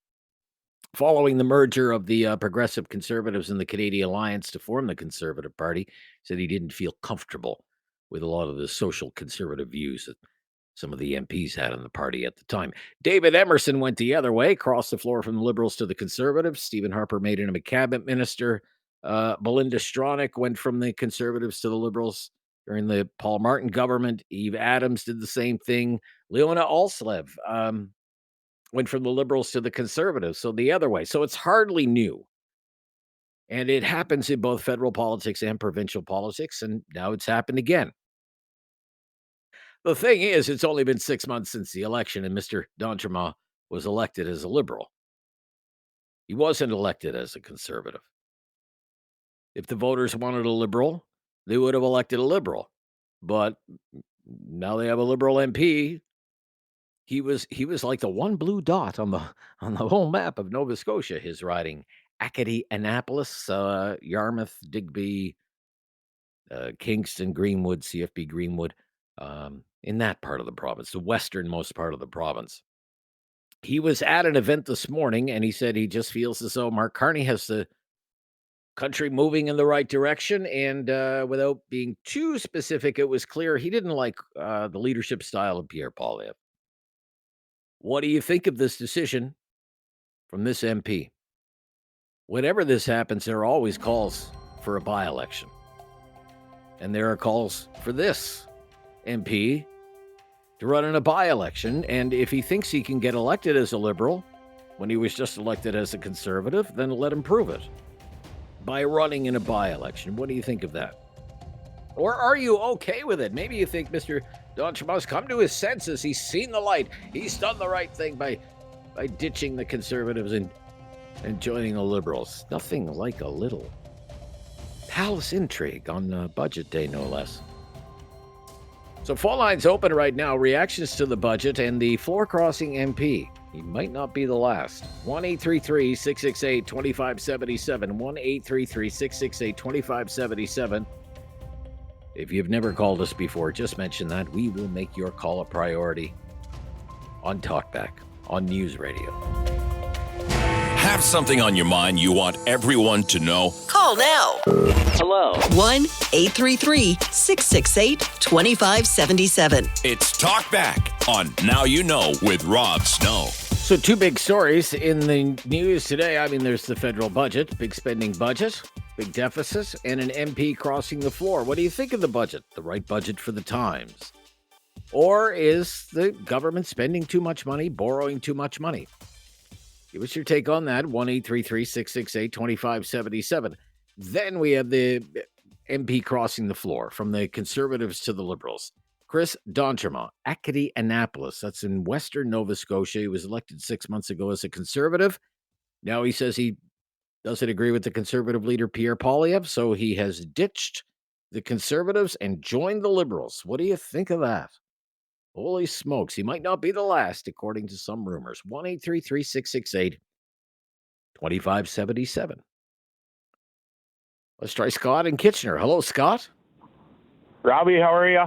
Following the merger of the Progressive Conservatives and the Canadian Alliance to form the Conservative Party, said he didn't feel comfortable with a lot of the social conservative views that some of the MPs had in the party at the time. David Emerson went the other way, crossed the floor from the Liberals to the Conservatives. Stephen Harper made him a cabinet minister. Belinda Stronach went from the Conservatives to the Liberals during the Paul Martin government. Eve Adams did the same thing. Leona Alslev went from the Liberals to the Conservatives, so the other way. So it's hardly new. And it happens in both federal politics and provincial politics, and now it's happened again. The thing is, it's only been 6 months since the election, and Mr. D'Entremont was elected as a Liberal. He wasn't elected as a Conservative. If the voters wanted a Liberal, they would have elected a Liberal. But now they have a Liberal MP. He was like the one blue dot on the whole map of Nova Scotia. His riding, Acadie, Annapolis, Yarmouth, Digby, Kingston, Greenwood, CFB Greenwood. In that part of the province, the westernmost part of the province. He was at an event this morning, and he said he just feels as though Mark Carney has the country moving in the right direction, and without being too specific, it was clear he didn't like the leadership style of Pierre Poilievre. What do you think of this decision from this MP? Whenever this happens, there are always calls for a by-election, and there are calls for this MP to run in a by-election, and if he thinks he can get elected as a Liberal when he was just elected as a Conservative, then let him prove it by running in a by-election. What do you think of that? Or are you okay with it? Maybe you think Mr. D'Entremont's come to his senses. He's seen the light. He's done the right thing by ditching the Conservatives and joining the Liberals. Nothing like a little palace intrigue on budget day, no less. So phone lines open right now. Reactions to the budget and the floor-crossing MP. He might not be the last. 1-833-668-2577. 1-833-668-2577. If you've never called us before, just mention that. We will make your call a priority on Talkback, on News Radio. Have something on your mind you want everyone to know? Call now. Hello. 1-833-668-2577. It's Talkback on Now You Know with Rob Snow. So two big stories in the news today. I mean, there's the federal budget, big spending budget, big deficits, and an MP crossing the floor. What do you think of the budget? The right budget for the times? Or is the government spending too much money, borrowing too much money? Give us your take on that. 1-833-668-2577. Then we have the MP crossing the floor from the Conservatives to the Liberals. Chris D'Entremont, Acadie, Annapolis. That's in western Nova Scotia. He was elected 6 months ago as a Conservative. Now he says he doesn't agree with the Conservative leader, Pierre Poilievre, so he has ditched the Conservatives and joined the Liberals. What do you think of that? Holy smokes, he might not be the last, according to some rumors. 1-833-668-2577. Let's try Scott in Kitchener. Hello, Scott. Robbie, how are you?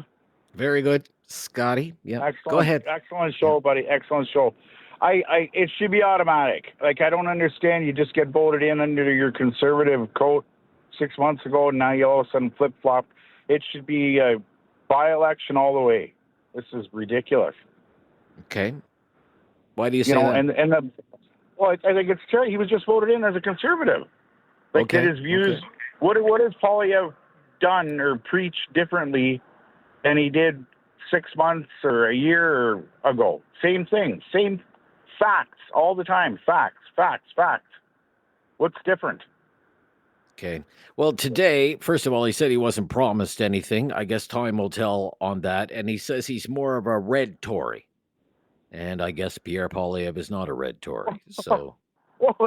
Very good. Scotty, yeah. Excellent, go ahead. Excellent show, buddy. Excellent show. It should be automatic. Like, I don't understand. You just get voted in under your conservative coat 6 months ago, and now you all of a sudden flip-flop. It should be a by-election all the way. This is ridiculous. Okay. Why do you say that? Well, I think it's true. He was just voted in as a conservative. Like, Okay, did his views... okay. What has Poilievre done or preached differently than he did 6 months or a year ago? Same thing. Same facts all the time. Facts. What's different? Okay. Well, today, first of all, he said he wasn't promised anything. I guess time will tell on that. And he says he's more of a red Tory. And I guess Pierre Poilievre is not a red Tory. So, Well,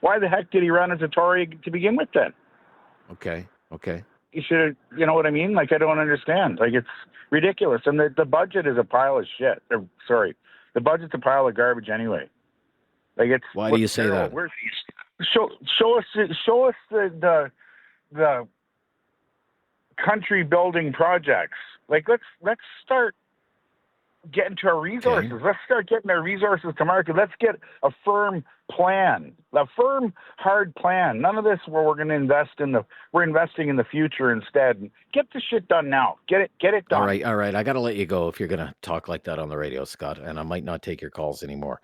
why the heck did he run as a Tory to begin with then? okay. You should have, you know what I mean? Like, I don't understand. Like, it's ridiculous. And the budget is a pile of shit. The budget's a pile of garbage anyway. Like, it's... Why do you say that? Show us the country building projects. Like, let's start getting to our resources. Okay. Let's start getting our resources to market. Let's get a firm plan, a firm, hard plan. None of this where we're going to we're investing in the future instead. Get the shit done now. Get it done. All right. I got to let you go if you're going to talk like that on the radio, Scott, and I might not take your calls anymore.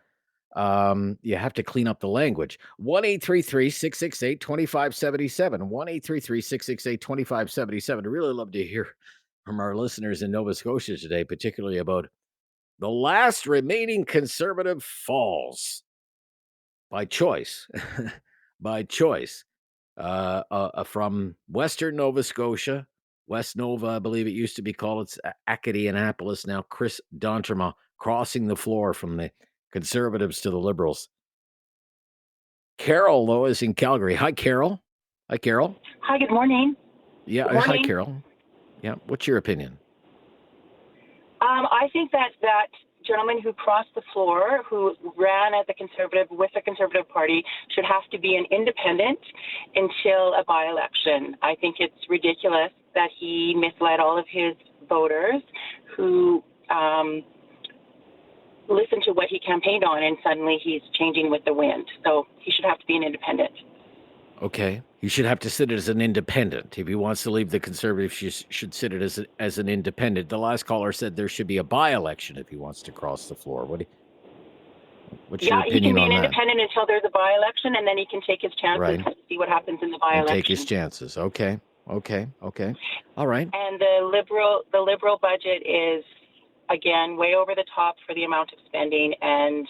You have to clean up the language. 1-833-668-2577. 1-833-668-2577. I'd really love to hear from our listeners in Nova Scotia today, particularly about the last remaining Conservative falls by choice. From Western Nova Scotia, West Nova, I believe it used to be called. It's Acadianapolis now. Chris D'Entremont crossing the floor from the Conservatives to the Liberals. Carol, though, is in Calgary. Hi, Carol. Hi, good morning. Yeah, Good morning. hi, Carol. Yeah, what's your opinion? I think that gentleman who crossed the floor, who ran as a Conservative with the Conservative Party, should have to be an independent until a by-election. I think it's ridiculous that he misled all of his voters who listened to what he campaigned on, and suddenly he's changing with the wind. So he should have to be an independent. Okay. He should have to sit as an independent. If he wants to leave the Conservatives, he should sit it as an independent. The last caller said there should be a by-election if he wants to cross the floor. What's your opinion on that? He can be an independent until there's a by-election, and then he can take his chances to see what happens in the by-election. Take his chances. Okay. All right. And the liberal budget is, again, way over the top for the amount of spending, and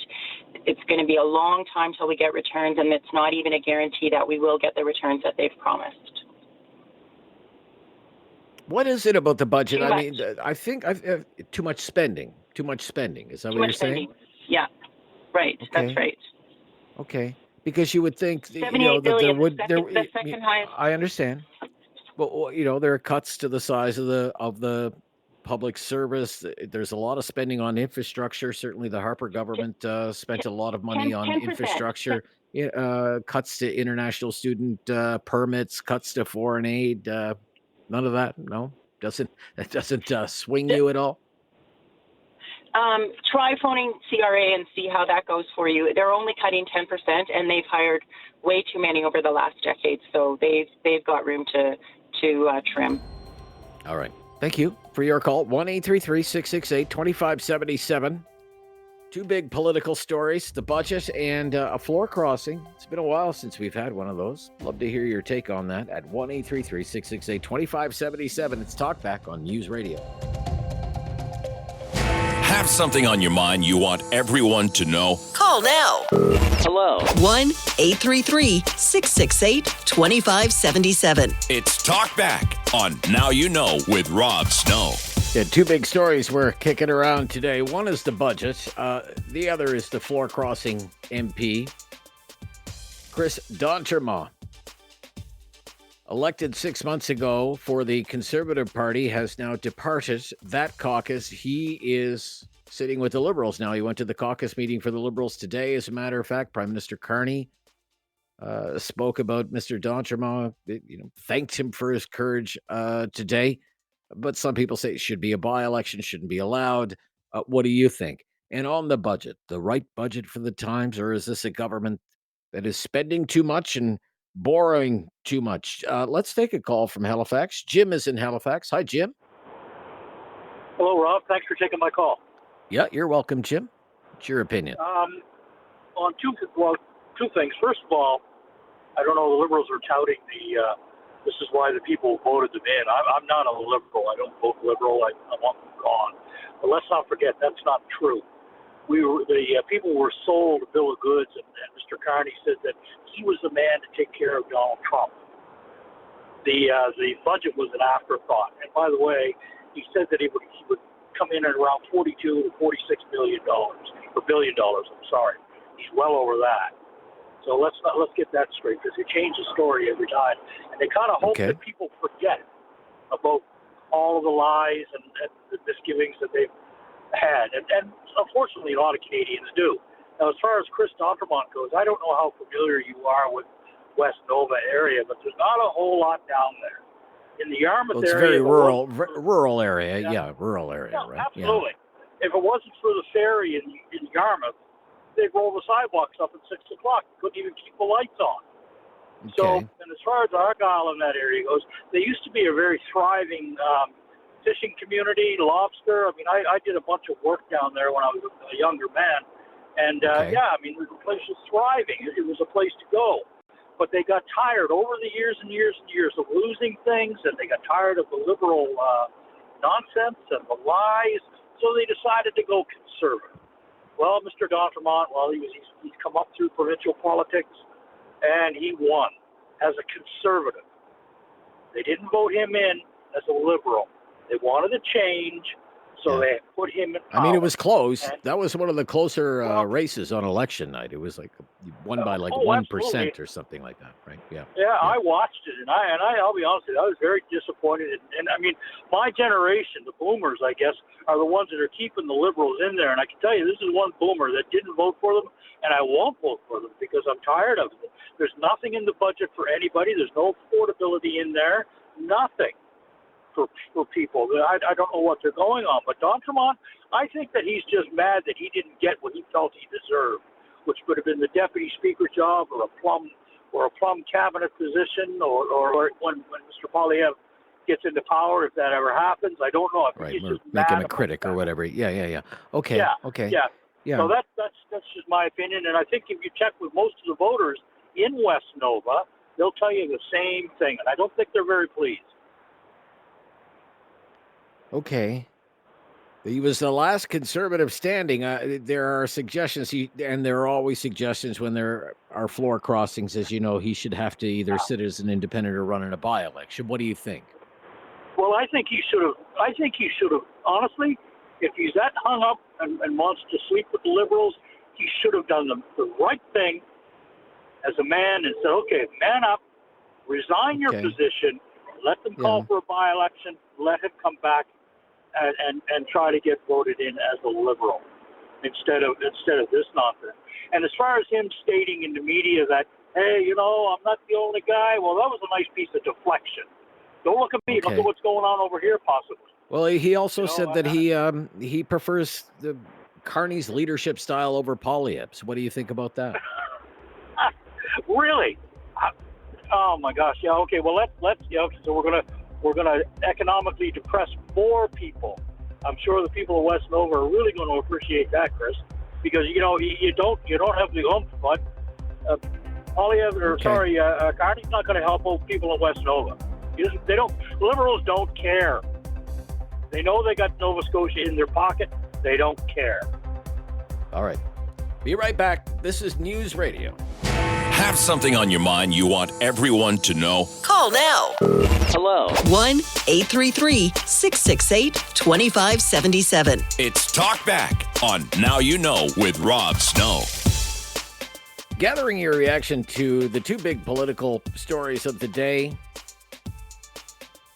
it's going to be a long time till we get returns, and it's not even a guarantee that we will get the returns that they've promised. What is it about the budget? I mean, I think too much spending. Is that what you're saying? Yeah, right. Okay. That's right. Okay, because you would think $78 billion, the second highest. I understand, but there are cuts to the size of the public service. There's a lot of spending on infrastructure. Certainly, the Harper government spent a lot of money on 10%. infrastructure. Cuts to international student permits, cuts to foreign aid. None of that. No, that doesn't swing you at all. Try phoning CRA and see how that goes for you. They're only cutting 10%, and they've hired way too many over the last decade, so they've got room to trim. All right. Thank you for your call. 1-833-668-2577. Two big political stories, the budget and a floor crossing. It's been a while since we've had one of those. Love to hear your take on that at 1-833-668-2577. It's Talkback on News Radio. Have something on your mind you want everyone to know? Call now. Hello. 1-833-668-2577. It's Talkback on Now You Know with Rob Snow. Yeah, two big stories we're kicking around today. One is the budget. The other is the floor crossing MP, Chris D'Entremont. Elected 6 months ago for the Conservative Party, has now departed that caucus. He is sitting with the Liberals now. He went to the caucus meeting for the Liberals today. As a matter of fact, Prime Minister Carney spoke about Mr. D'Entremont, thanked him for his courage today. But some people say it should be a by-election, shouldn't be allowed. What do you think? And on the budget, the right budget for the times, or is this a government that is spending too much and borrowing too much? Let's take a call from Halifax. Jim is in Halifax. Hi, Jim. Hello, Rob. Thanks for taking my call. Yeah, you're welcome, Jim. What's your opinion? On two things. First of all, I don't know, the Liberals are touting this is why the people voted them in. I'm not a Liberal. I don't vote Liberal. I want them gone. But let's not forget, that's not true. The people were sold a bill of goods, and Mr. Carney said that he was the man to take care of Donald Trump. The budget was an afterthought. And by the way, he said that he would come in at around $42 to $46 billion. I'm sorry. He's well over that. So let's get that straight, because they change the story every time, and they kind of hope that people forget about all of the lies and the misgivings that they've had, and unfortunately, a lot of Canadians do. Now, as far as Chris D'Entremont goes, I don't know how familiar you are with West Nova area, but there's not a whole lot down there. In the Yarmouth It's area, very rural area. Yeah, rural area, yeah, right? Absolutely. Yeah. If it wasn't for the ferry in Yarmouth, they'd roll the sidewalks up at 6 o'clock. Couldn't even keep the lights on. Okay. So, and as far as Argyle in that area goes, they used to be a very thriving fishing community, lobster. I mean, I did a bunch of work down there when I was a younger man. And, yeah, I mean, the place was thriving. It was a place to go. But they got tired over the years and years and years of losing things, and they got tired of the liberal nonsense and the lies, so they decided to go conservative. Well, Mr. D'Entremont, he's come up through provincial politics, and he won as a conservative. They didn't vote him in as a liberal. They wanted a change, so they put him in power. I mean, it was close. That was one of the closer races on election night. It was like you won by 1% or something like that, right? Yeah. Yeah, I watched it, and I'll be honest with you, I was very disappointed. And I mean, my generation, the boomers, I guess, are the ones that are keeping the Liberals in there. And I can tell you, this is one boomer that didn't vote for them, and I won't vote for them because I'm tired of it. There's nothing in the budget for anybody. There's no affordability in there. Nothing for people. I don't know what they're going on. But D'Entremont, I think that he's just mad that he didn't get what he felt he deserved, which would have been the deputy speaker job or a plum cabinet position, or when Mr. Poilievre gets into power, if that ever happens. I don't know. Right, make him a critic or whatever. Yeah. Okay. Yeah. So that's just my opinion, and I think if you check with most of the voters in West Nova, they'll tell you the same thing, and I don't think they're very pleased. Okay. He was the last conservative standing. There are suggestions, and there are always suggestions when there are floor crossings, as you know, he should have to either sit as an independent or run in a by-election. What do you think? Well, I think he should have, honestly, if he's that hung up and wants to sleep with the Liberals, he should have done the right thing as a man and said, okay, man up, resign your position, let them call for a by-election, let him come back and try to get voted in as a Liberal instead of this nonsense. And as far as him stating in the media that, hey, I'm not the only guy, well, that was a nice piece of deflection. Don't look at me. Look at what's going on over here, possibly. Well, he also said that he prefers the Carney's leadership style over Poilievre's. What do you think about that? Really? Oh my gosh! Yeah. Okay. Well, let's. Yeah. Okay, so we're gonna economically depress more people. I'm sure the people of West Nova are really going to appreciate that, Chris, because you don't have the oomph, but Carney's not going to help old people in West Nova. Liberals don't care. They know they got Nova Scotia in their pocket. They don't care. All right. Be right back. This is News Radio. Have something on your mind you want everyone to know? Call now. Hello. 1-833-668-2577. It's Talkback on Now You Know with Rob Snow. Gathering your reaction to the two big political stories of the day,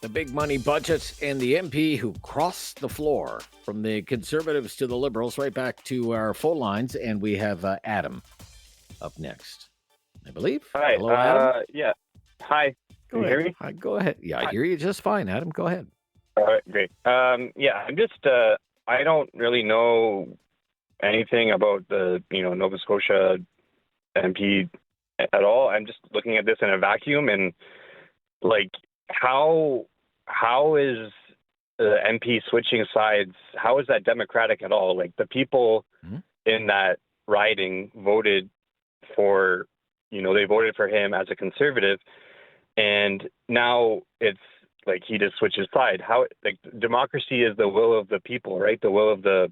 the big money budget and the MP who crossed the floor from the Conservatives to the Liberals. Right back to our phone lines, and we have Adam up next, I believe. Hi. Hello, Adam. Yeah. Hi. Can you hear me? Hi, go ahead. Yeah, I hear you just fine, Adam. Go ahead. All right, great. Yeah, I'm just, I don't really know anything about the Nova Scotia MP at all. I'm just looking at this in a vacuum, and like how is the MP switching sides? How is that democratic at all? Like the people in that riding voted for, they voted for him as a conservative, and now it's like he just switches side. How, like, democracy is the will of the people, right? The will of the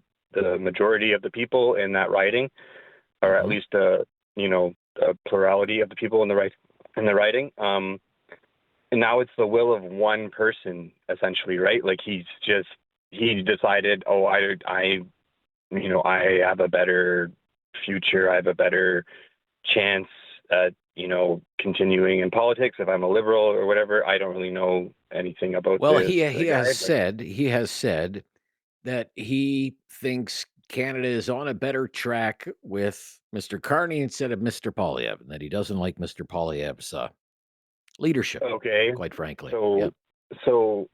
majority of the people in that riding, or at least a plurality of the people in the riding. And now it's the will of one person, essentially, right? Like he decided, oh, I have a better future. I have a better chance at, continuing in politics if I'm a liberal or whatever. I don't really know anything about Well, this. he has said that he thinks Canada is on a better track with Mr. Carney instead of Mr. Poilievre, and that he doesn't like Mr. Poilievre's leadership. Okay. Quite frankly. So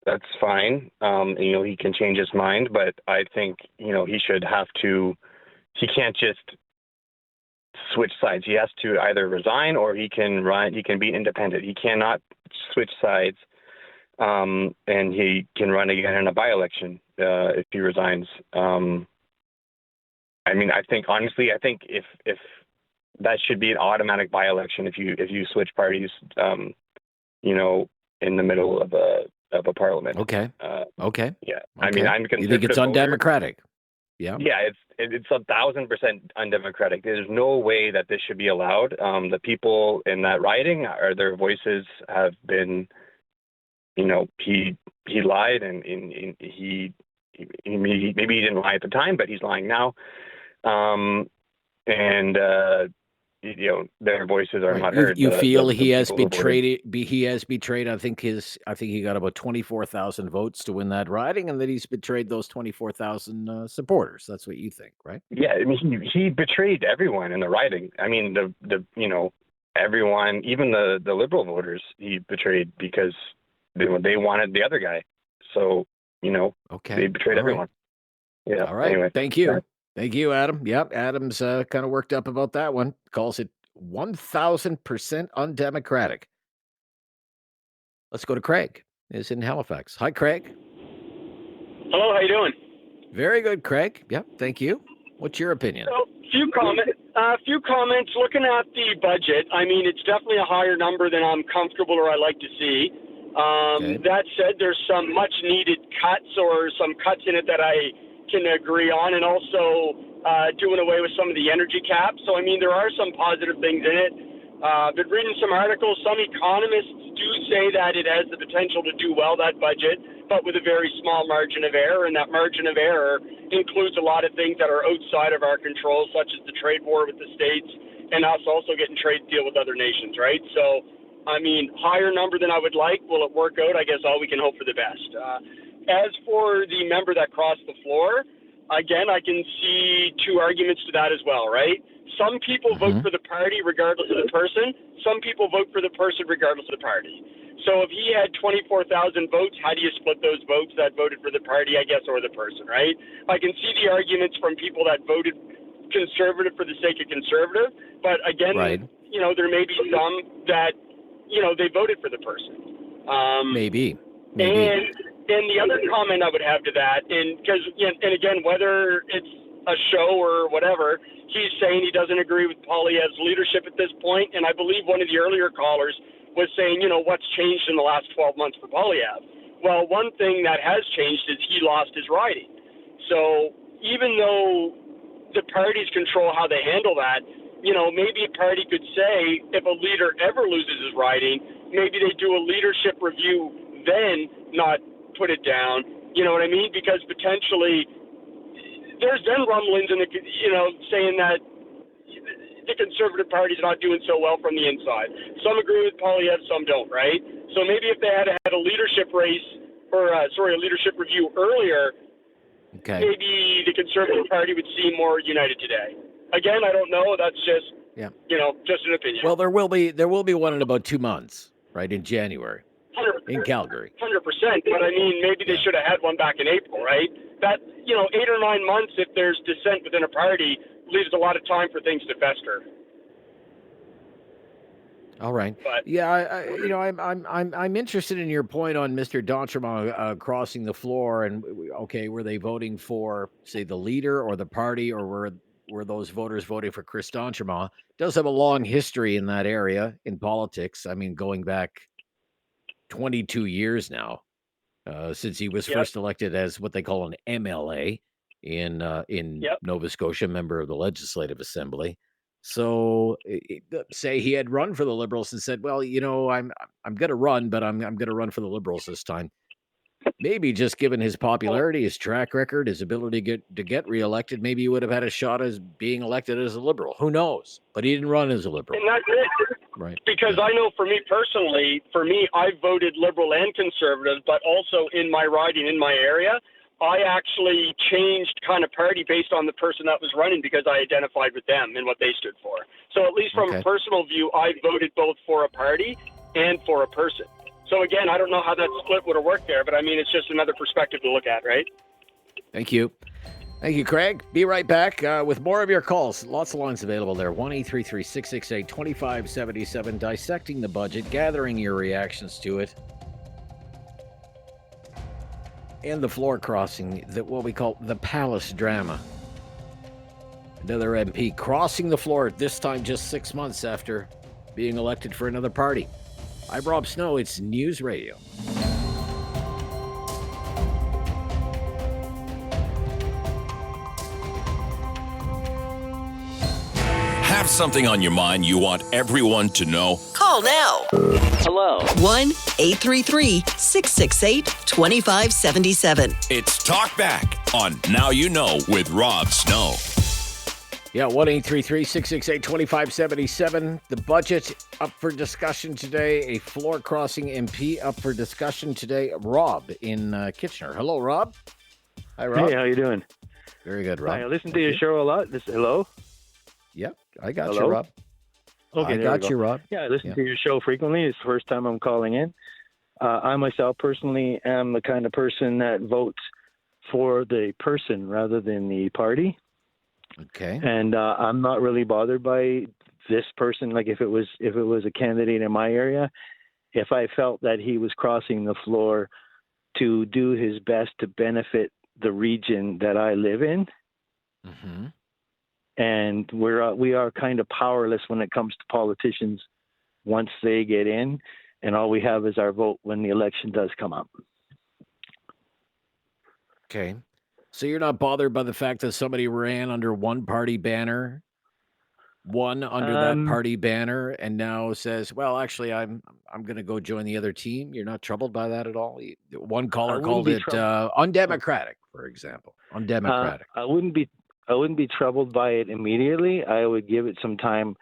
that's fine. He can change his mind, but I think, he can't just switch sides. He has to either resign or he can be independent. He cannot switch sides. And he can run again in a by-election if he resigns. I think if that should be an automatic by-election if you switch parties, in the middle of a parliament. Okay. Okay. Yeah. Okay. I'm a conservative You think it's voter. undemocratic? Yeah. Yeah, it's 1,000% undemocratic. There's no way that this should be allowed. The people in that riding, their voices have been, he lied, and he maybe he didn't lie at the time, but he's lying now. Their voices are not heard. You feel he has betrayed? He has betrayed. I think he got about 24,000 votes to win that riding, and that he's betrayed those 24,000 supporters. That's what you think, right? Yeah, he betrayed everyone in the riding. Everyone, even the liberal voters, he betrayed because they wanted the other guy. So they betrayed everyone. Yeah. All right. Anyway, Thank you. Thank you, Adam. Yep, Adam's kind of worked up about that one. Calls it 1,000% undemocratic. Let's go to Craig. Is in Halifax. Hi, Craig. Hello, how you doing? Very good, Craig. Yep, thank you. What's your opinion? So, few comments. Looking at the budget, it's definitely a higher number than I'm comfortable or I like to see. That said, there's some much needed cuts or some cuts in it that I can agree on, and also doing away with some of the energy caps. So, there are some positive things in it. Been reading some articles. Some economists do say that it has the potential to do well, that budget, but with a very small margin of error, and that margin of error includes a lot of things that are outside of our control, such as the trade war with the States and us also getting trade deal with other nations, right? So, higher number than I would like. Will it work out? I guess all we can hope for the best. As for the member that crossed the floor, again, I can see two arguments to that as well, right? Some people vote for the party regardless of the person. Some people vote for the person regardless of the party. So if he had 24,000 votes, how do you split those votes that voted for the party, I guess, or the person, right? I can see the arguments from people that voted conservative for the sake of conservative, but again, there may be some that, they voted for the person. Maybe. And the other comment I would have to that, and again, whether it's a show or whatever, he's saying he doesn't agree with Poilievre's leadership at this point, and I believe one of the earlier callers was saying, what's changed in the last 12 months for Poilievre? Well, one thing that has changed is he lost his riding. So even though the parties control how they handle that, maybe a party could say if a leader ever loses his riding, maybe they do a leadership review then, not put it down, you know what I mean? Because potentially there's been rumblings in the, saying that the Conservative Party's not doing so well from the inside. Some agree with Poilievre, some don't, right? So maybe if they had had a leadership race, or a leadership review earlier, maybe the Conservative Party would seem more united today. Again, I don't know. That's just, just an opinion. Well, there will be one in about 2 months, right, in January. in Calgary. 100%. But I mean, maybe they should have had one back in April, right? That, 8 or 9 months, if there's dissent within a party, leaves a lot of time for things to fester. All right. But, I'm interested in your point on Mr. D'Entremont crossing the floor, and okay, were they voting for, say, the leader or the party, or were those voters voting for Chris D'Entremont? Does have a long history in that area in politics. I mean, going back 22 years now, since he was first elected as what they call an MLA in Nova Scotia, member of the Legislative Assembly. So, say he had run for the Liberals and said, "Well, I'm going to run, but I'm going to run for the Liberals this time." Maybe just given his popularity, his track record, his ability to get reelected, maybe he would have had a shot as being elected as a Liberal. Who knows? But he didn't run as a Liberal. And that's it. Right. Because I know for me personally, I voted Liberal and Conservative, but also in my riding, in my area, I actually changed kind of party based on the person that was running because I identified with them and what they stood for. So at least from a personal view, I voted both for a party and for a person. So again, I don't know how that split would have worked there, but I mean, it's just another perspective to look at, right? Thank you. Thank you, Craig. Be right back with more of your calls. Lots of lines available there. 1-833-668-2577. Dissecting the budget, gathering your reactions to it. And the floor crossing, what we call the palace drama. Another MP crossing the floor, this time just 6 months after being elected for another party. I'm Rob Snow. It's News Radio. Have something on your mind you want everyone to know? Call now. Hello. 1-833-668-2577. It's Talkback on Now You Know with Rob Snow. Yeah, 1-833-668-2577. The budget up for discussion today. A floor crossing MP up for discussion today. Rob in Kitchener. Hello, Rob. Hi, Rob. Hey, how you doing? Very good, Rob. Hi, I listen to your show a lot. Hello? Yep, I got Hello? you, Rob. Okay, I got you, Rob. Yeah, I listen to your show frequently. It's the first time I'm calling in. I myself personally am the kind of person that votes for the person rather than the party. Okay. And I'm not really bothered by this person. Like if it was a candidate in my area, if I felt that he was crossing the floor to do his best to benefit the region that I live in, and we are kind of powerless when it comes to politicians once they get in, and all we have is our vote when the election does come up. Okay. So you're not bothered by the fact that somebody ran under one party banner, won under that party banner, and now says, "Well, actually, I'm going to go join the other team." You're not troubled by that at all. One caller called it undemocratic, for example. Undemocratic. I wouldn't be troubled by it immediately. I would give it some time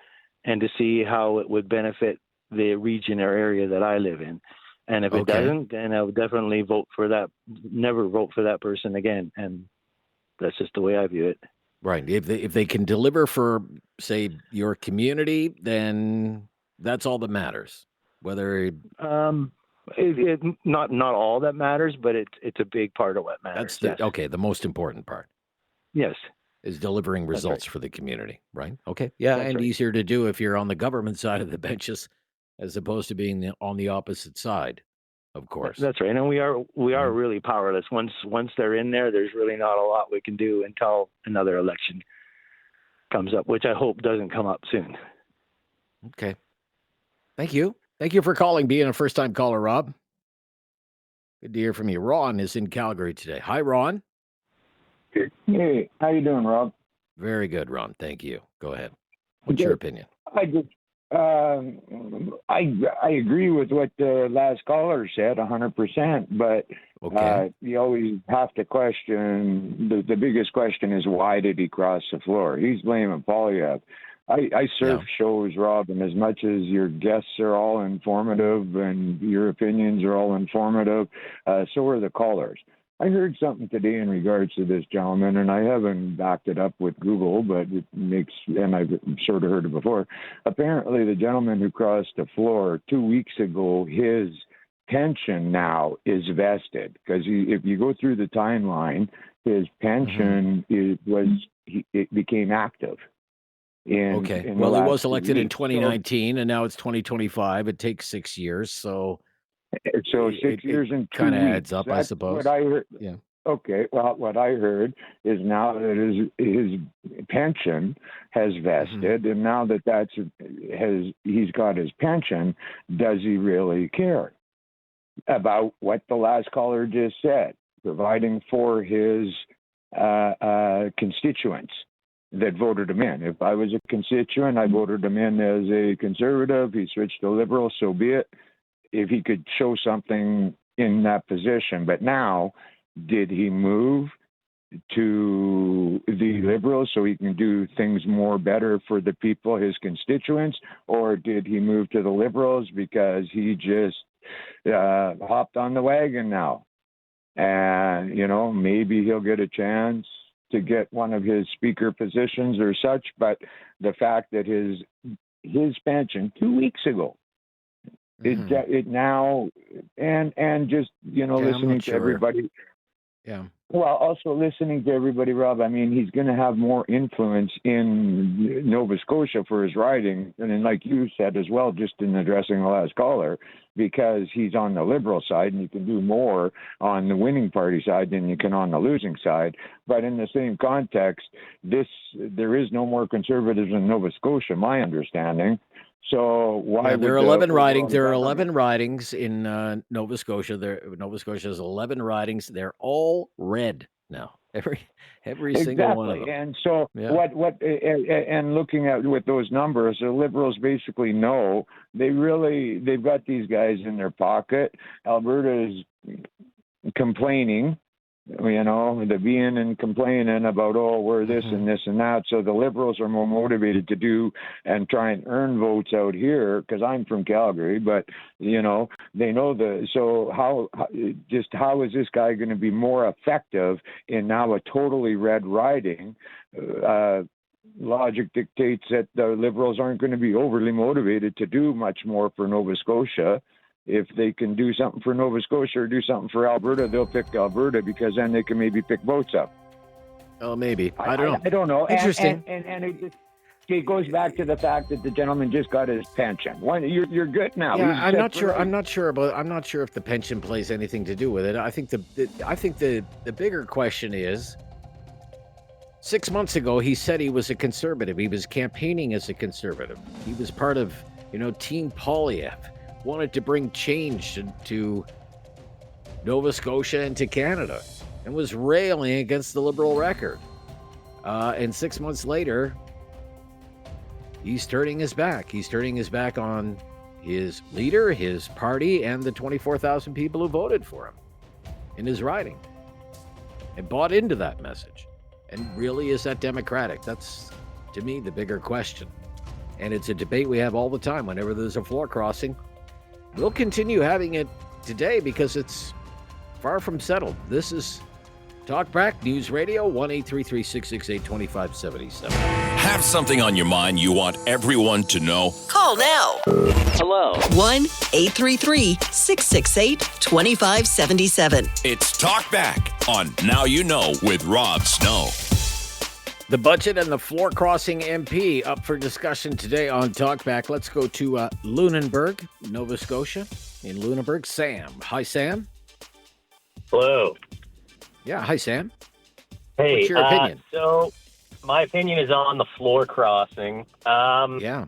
and to see how it would benefit the region or area that I live in. And if it doesn't, then I would definitely never vote for that person again. And that's just the way I view it. Right. If they can deliver for, say, your community, then that's all that matters. Whether not all that matters, but it's a big part of what matters. That's the most important part. Yes. Is delivering results for the community, right? Okay. Yeah, that's easier to do if you're on the government side of the benches as opposed to being on the opposite side, of course. That's right. And we are really powerless. Once they're in there, there's really not a lot we can do until another election comes up, which I hope doesn't come up soon. Okay. Thank you. Thank you for calling, being a first-time caller, Rob. Good to hear from you. Ron is in Calgary today. Hi, Ron. Hey, how you doing, Rob? Very good, Ron. Thank you. Go ahead. What's your opinion? I agree with what the last caller said 100%, but you always have to question, the biggest question is, why did he cross the floor? He's blaming Polyev. I surf shows, Rob, and as much as your guests are all informative and your opinions are all informative, so are the callers. I heard something today in regards to this gentleman, and I haven't backed it up with Google, but and I've sort of heard it before. Apparently, the gentleman who crossed the floor 2 weeks ago, his pension now is vested, because if you go through the timeline, his pension it became active. In well, he was elected in 2019, and now it's 2025. It takes 6 years, so 6 years and 2 kind of weeks. adds up, That's I suppose. what I heard. Yeah. Okay. Well, what I heard is now that his pension has vested, and now that he's got his pension, does he really care about what the last caller just said, providing for his constituents that voted him in? If I was a constituent, I voted him in as a conservative. He switched to liberal, so be it. If he could show something in that position. But now, did he move to the Liberals so he can do things more better for the people, his constituents, or did he move to the Liberals because he just hopped on the wagon now? And, maybe he'll get a chance to get one of his speaker positions or such, but the fact that his pension 2 weeks ago, it now, and just, listening to everybody. Yeah. Well, also listening to everybody, Rob, I mean, he's going to have more influence in Nova Scotia for his riding. And then, like you said as well, just in addressing the last caller, because he's on the Liberal side and you can do more on the winning party side than you can on the losing side. But in the same context, there is no more Conservatives in Nova Scotia, my understanding. So why there are 11 ridings. There are 11 ridings in Nova Scotia. Nova Scotia has 11 ridings. They're all red now. Every single one of them. And so what and looking at with those numbers, the Liberals basically know they've got these guys in their pocket. Alberta is complaining, the being and complaining about, we're this and this and that. So the Liberals are more motivated to do and try and earn votes out here, because I'm from Calgary, but, they know so how is this guy going to be more effective in now a totally red riding? Logic dictates that the Liberals aren't going to be overly motivated to do much more for Nova Scotia. If they can do something for Nova Scotia or do something for Alberta, they'll pick Alberta, because then they can maybe pick votes up. Oh, maybe. I don't know. I don't know. Interesting. And it goes back to the fact that the gentleman just got his pension. You're good now. Yeah, I'm not sure if the pension plays anything to do with it. I think the bigger question is, 6 months ago he said he was a conservative. He was campaigning as a conservative. He was part of, Team Poilievre. Wanted to bring change to Nova Scotia and to Canada, and was railing against the Liberal record. And 6 months later, he's turning his back. He's turning his back on his leader, his party, and the 24,000 people who voted for him in his riding and bought into that message. And really, is that democratic? That's, to me, the bigger question. And it's a debate we have all the time whenever there's a floor crossing. We'll continue having it today because it's far from settled. This is Talkback News Radio, 1-833-668-2577. Have something on your mind you want everyone to know? Call now. Hello. 1-833-668-2577. It's Talkback on Now You Know with Rob Snow. The budget and the floor crossing MP up for discussion today on Talkback. Let's go to Lunenburg, Nova Scotia. In Lunenburg, Sam. Hi, Sam. Hello. Yeah, hi, Sam. Hey. What's your opinion? So my opinion is on the floor crossing. Yeah,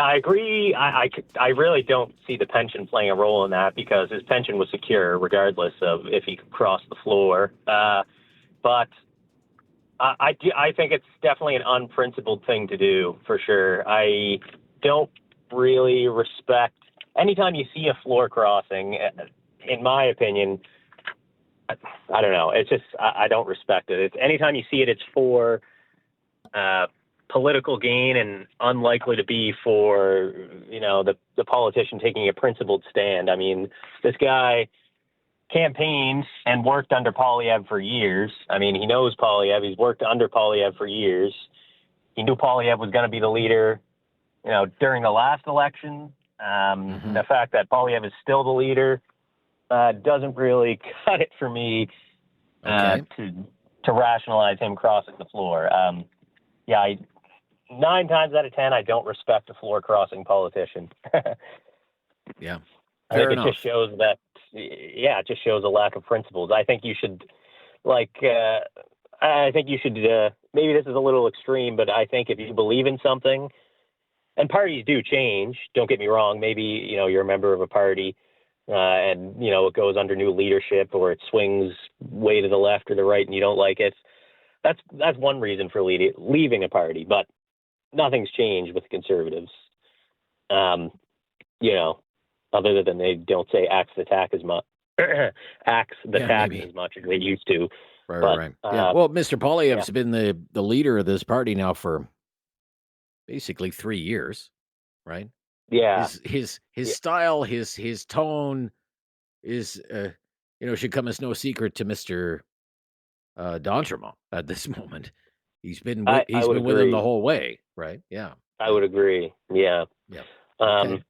I agree. I really don't see the pension playing a role in that, because his pension was secure regardless of if he could cross the floor. But I think it's definitely an unprincipled thing to do, for sure. I don't really respect, anytime you see a floor crossing, in my opinion, I don't know. It's just, I don't respect it. It's, anytime you see it, it's for political gain and unlikely to be for, the politician taking a principled stand. I mean, this guy campaigned and worked under Poilievre for years. I mean, he knows Poilievre. He's worked under Poilievre for years. He knew Poilievre was going to be the leader, during the last election. The fact that Poilievre is still the leader doesn't really cut it for me to rationalize him crossing the floor. 9 times out of 10, I don't respect a floor crossing politician. Yeah. I think it just shows that, it just shows a lack of principles. I think you should, maybe this is a little extreme, but I think if you believe in something, and parties do change, don't get me wrong, maybe, you're a member of a party and, it goes under new leadership or it swings way to the left or the right and you don't like it. That's one reason for leaving a party, but nothing's changed with Conservatives. Other than they don't say axe the tax as much as much as they used to. Right. Well, Mr. Poilievre's been the leader of this party now for basically 3 years, right? Yeah. His style, his tone is should come as no secret to Mr. D'Entremont at this moment. He's been with him the whole way, right? Yeah. I would agree. Yeah. Okay.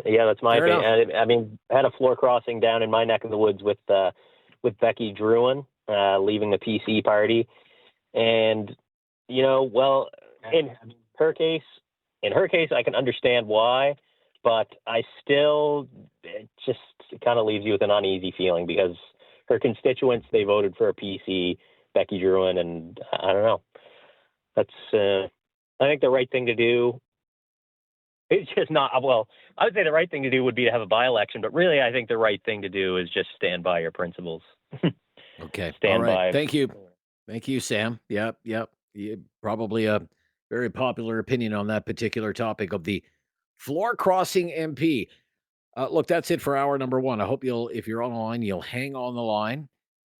Yeah, that's my opinion. I mean, I had a floor crossing down in my neck of the woods with Becky Drouin leaving the PC party, and in her case, I can understand why, but it kind of leaves you with an uneasy feeling because her constituents, they voted for a PC, Becky Drouin, and I don't know. That's I think the right thing to do. It's just not, I would say the right thing to do would be to have a by-election, but really I think the right thing to do is just stand by your principles. Okay. Stand by. Thank you. Thank you, Sam. Yep. Probably a very popular opinion on that particular topic of the floor crossing MP. Look, that's it for hour number 1. I hope if you're on the line, you'll hang on the line.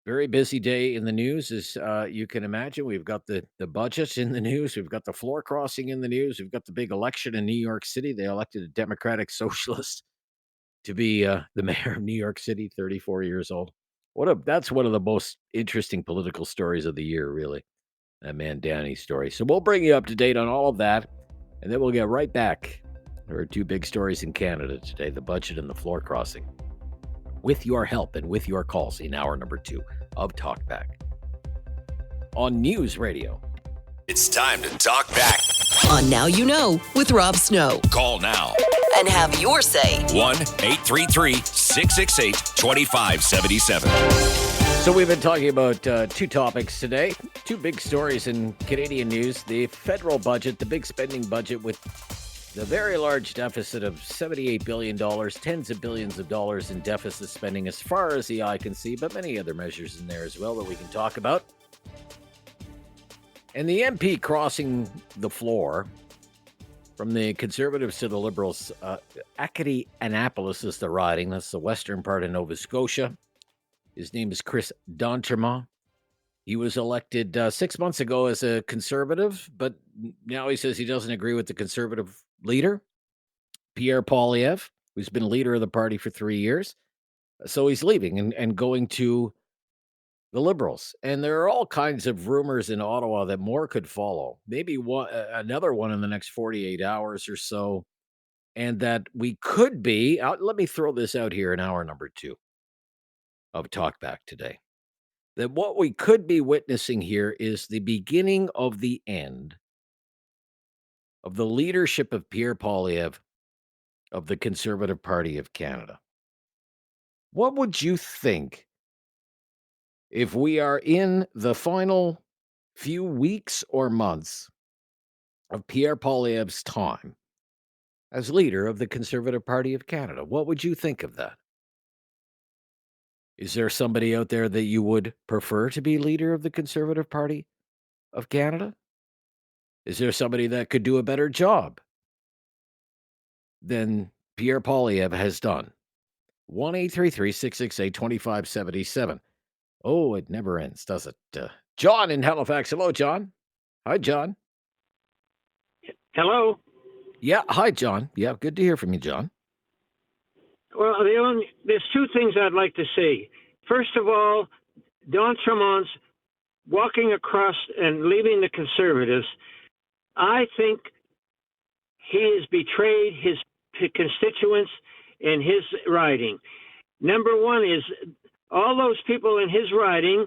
Very busy day in the news, as you can imagine. We've got the budget in the news. We've got the floor crossing in the news. We've got the big election in New York City. They elected a Democratic socialist to be the mayor of New York City, 34 years old. That's one of the most interesting political stories of the year, really, that Mandani story. So we'll bring you up to date on all of that, and then we'll get right back. There are 2 big stories in Canada today, the budget and the floor crossing. With your help and with your calls in hour number 2 of Talkback on News Radio. It's time to talk back on Now You Know with Rob Snow. Call now and have your say. 1-833-668-2577. So we've been talking about 2 topics today, 2 big stories in Canadian news. The federal budget, the big spending budget with the very large deficit of $78 billion, tens of billions of dollars in deficit spending as far as the eye can see, but many other measures in there as well that we can talk about. And the MP crossing the floor from the Conservatives to the Liberals, Acadie Annapolis is the riding. That's the western part of Nova Scotia. His name is Chris D'Entremont. He was elected 6 months ago as a Conservative, but now he says he doesn't agree with the Conservative leader, Pierre Poilievre, who's been leader of the party for 3 years. So he's leaving and going to the Liberals. And there are all kinds of rumors in Ottawa that more could follow. Maybe another one in the next 48 hours or so. And that we could be, let me throw this out here in hour number 2 of Talkback today. That what we could be witnessing here is the beginning of the end of the leadership of Pierre Poilievre of the Conservative Party of Canada. What would you think if we are in the final few weeks or months of Pierre Poilievre's time as leader of the Conservative Party of Canada? What would you think of that? Is there somebody out there that you would prefer to be leader of the Conservative Party of Canada? Is there somebody that could do a better job than Pierre Poilievre has done? 1-833-668-2577. Oh, it never ends, does it? John in Halifax. Hello, John. Hi, John. Hello. Yeah, hi, John. Yeah, good to hear from you, John. Well, there's 2 things I'd like to say. First of all, D'Entremont's walking across and leaving the Conservatives. I think he has betrayed his constituents in his riding. Number one is all those people in his riding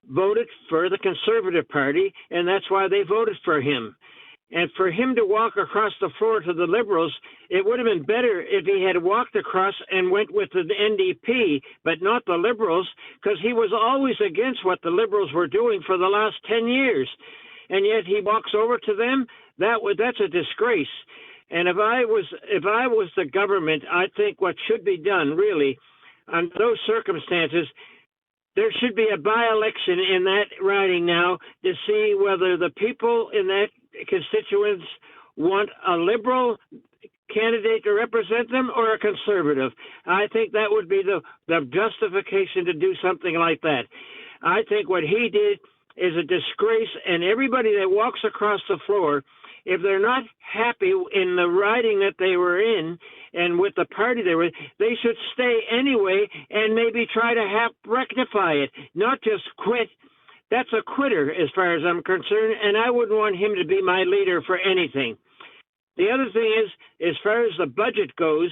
voted for the Conservative Party, and that's why they voted for him. And for him to walk across the floor to the Liberals, it would have been better if he had walked across and went with the NDP, but not the Liberals, because he was always against what the Liberals were doing for the last 10 years. And yet he walks over to them. That's a disgrace. And if I was the government, I think what should be done, really, under those circumstances, there should be a by-election in that riding now to see whether the people in that constituents want a Liberal candidate to represent them or a Conservative. I think that would be the justification to do something like that. I think what he did is a disgrace, and everybody that walks across the floor, if they're not happy in the riding that they were in and with the party they were in, they should stay anyway and maybe try to rectify it, not just quit. That's a quitter as far as I'm concerned, and I wouldn't want him to be my leader for anything. The other thing is, as far as the budget goes,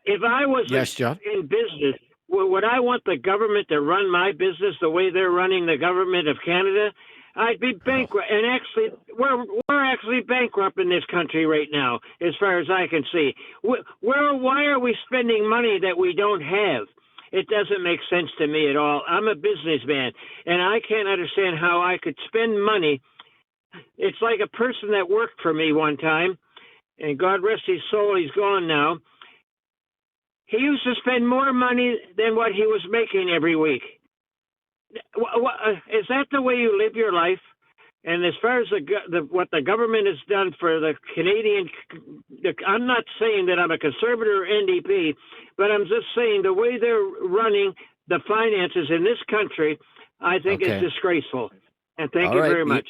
if I was in business, would I want the government to run my business the way they're running the government of Canada? I'd be bankrupt, and actually, we're actually bankrupt in this country right now, as far as I can see. Why are we spending money that we don't have? It doesn't make sense to me at all. I'm a businessman, and I can't understand how I could spend money. It's like a person that worked for me one time, and God rest his soul, he's gone now. He used to spend more money than what he was making every week. Is that the way you live your life? And as far as what the government has done for the Canadian, I'm not saying that I'm a Conservative or NDP, but I'm just saying the way they're running the finances in this country, I think is disgraceful. And thank you very much.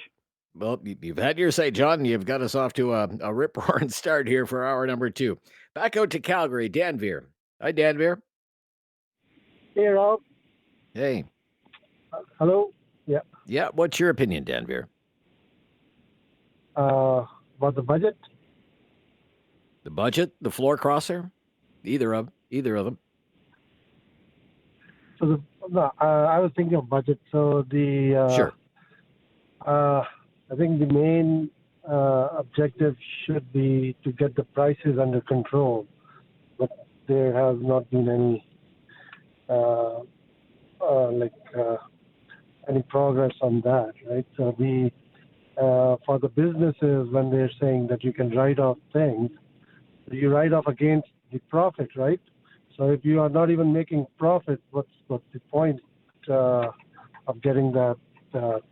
Well, you've had your say, John. You've got us off to a rip-roaring start here for hour number 2. Back out to Calgary, Danveer. Hi, Danveer. Hey, Rob. Hey. Hello. Yeah. Yeah. What's your opinion, Danveer? About the budget? The budget, the floor crosser, either of them. So I was thinking of budget. So sure. I think the main objective should be to get the prices under control, but there has not been any any progress on that, right? So for the businesses, when they're saying that you can write off things, you write off against the profit, right? So if you are not even making profit, what's the point of getting that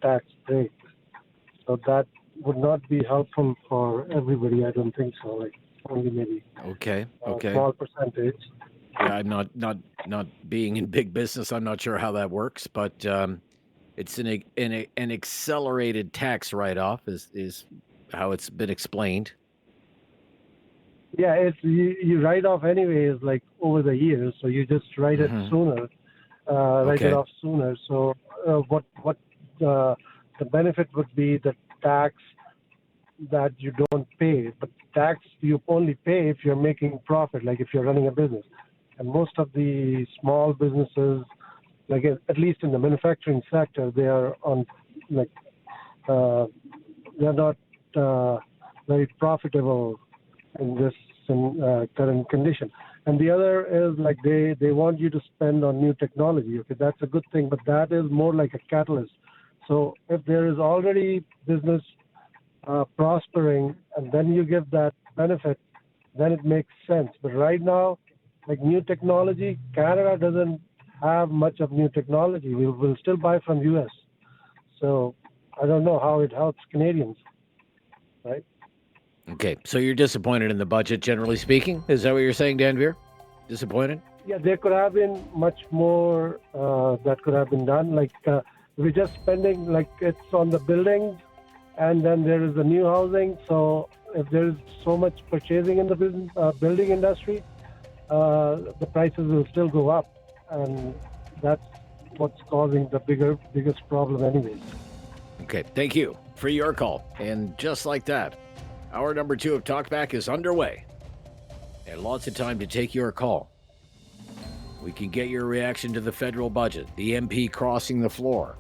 tax break? So that would not be helpful for everybody. I don't think so. Like only maybe okay. Small percentage. Yeah, I'm not being in big business. I'm not sure how that works, but it's an accelerated tax write-off is how it's been explained. Yeah, it's you write off anyways, like over the years, so you just write it sooner, write it off sooner. So what the benefit would be the tax that you don't pay, but tax you only pay if you're making profit, like if you're running a business. And most of the small businesses, like at least in the manufacturing sector, they are on they're not very profitable in this current condition. And the other is like they want you to spend on new technology. Okay, that's a good thing, but that is more like a catalyst. So if there is already business prospering and then you give that benefit, then it makes sense. But right now, like new technology, Canada doesn't have much of new technology. We'll still buy from U.S. So I don't know how it helps Canadians, right? Okay, so you're disappointed in the budget, generally speaking? Is that what you're saying, Danveer? Disappointed? Yeah, there could have been much more that could have been done. Like we're just spending, like it's on the buildings, and then there is the new housing. So if there is so much purchasing in the building industry, the prices will still go up, and that's what's causing the biggest problem anyways. Okay, thank you for your call. And just like that, Hour number 2 of Talkback is underway. And lots of time to take your call. We can get your reaction to the federal budget, the MP crossing the floor.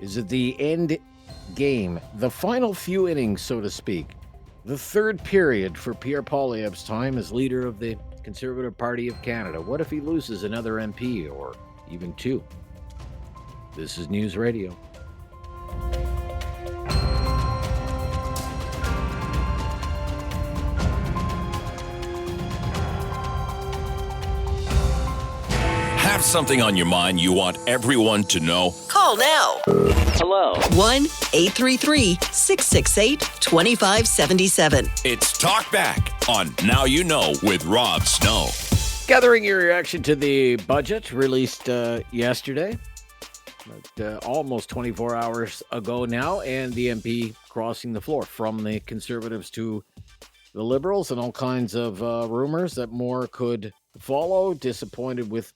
Is it the end game, the final few innings, so to speak? The third period for Pierre Poilievre's time as leader of the Conservative Party of Canada. What if he loses another MP or even 2? This is News Radio. Have something on your mind you want everyone to know? Call now. Hello. 1-833-668-2577. It's Talkback on Now You Know with Rob Snow. Gathering your reaction to the budget released yesterday, almost 24 hours ago now, and the MP crossing the floor from the Conservatives to the Liberals, and all kinds of rumors that more could follow. Disappointed with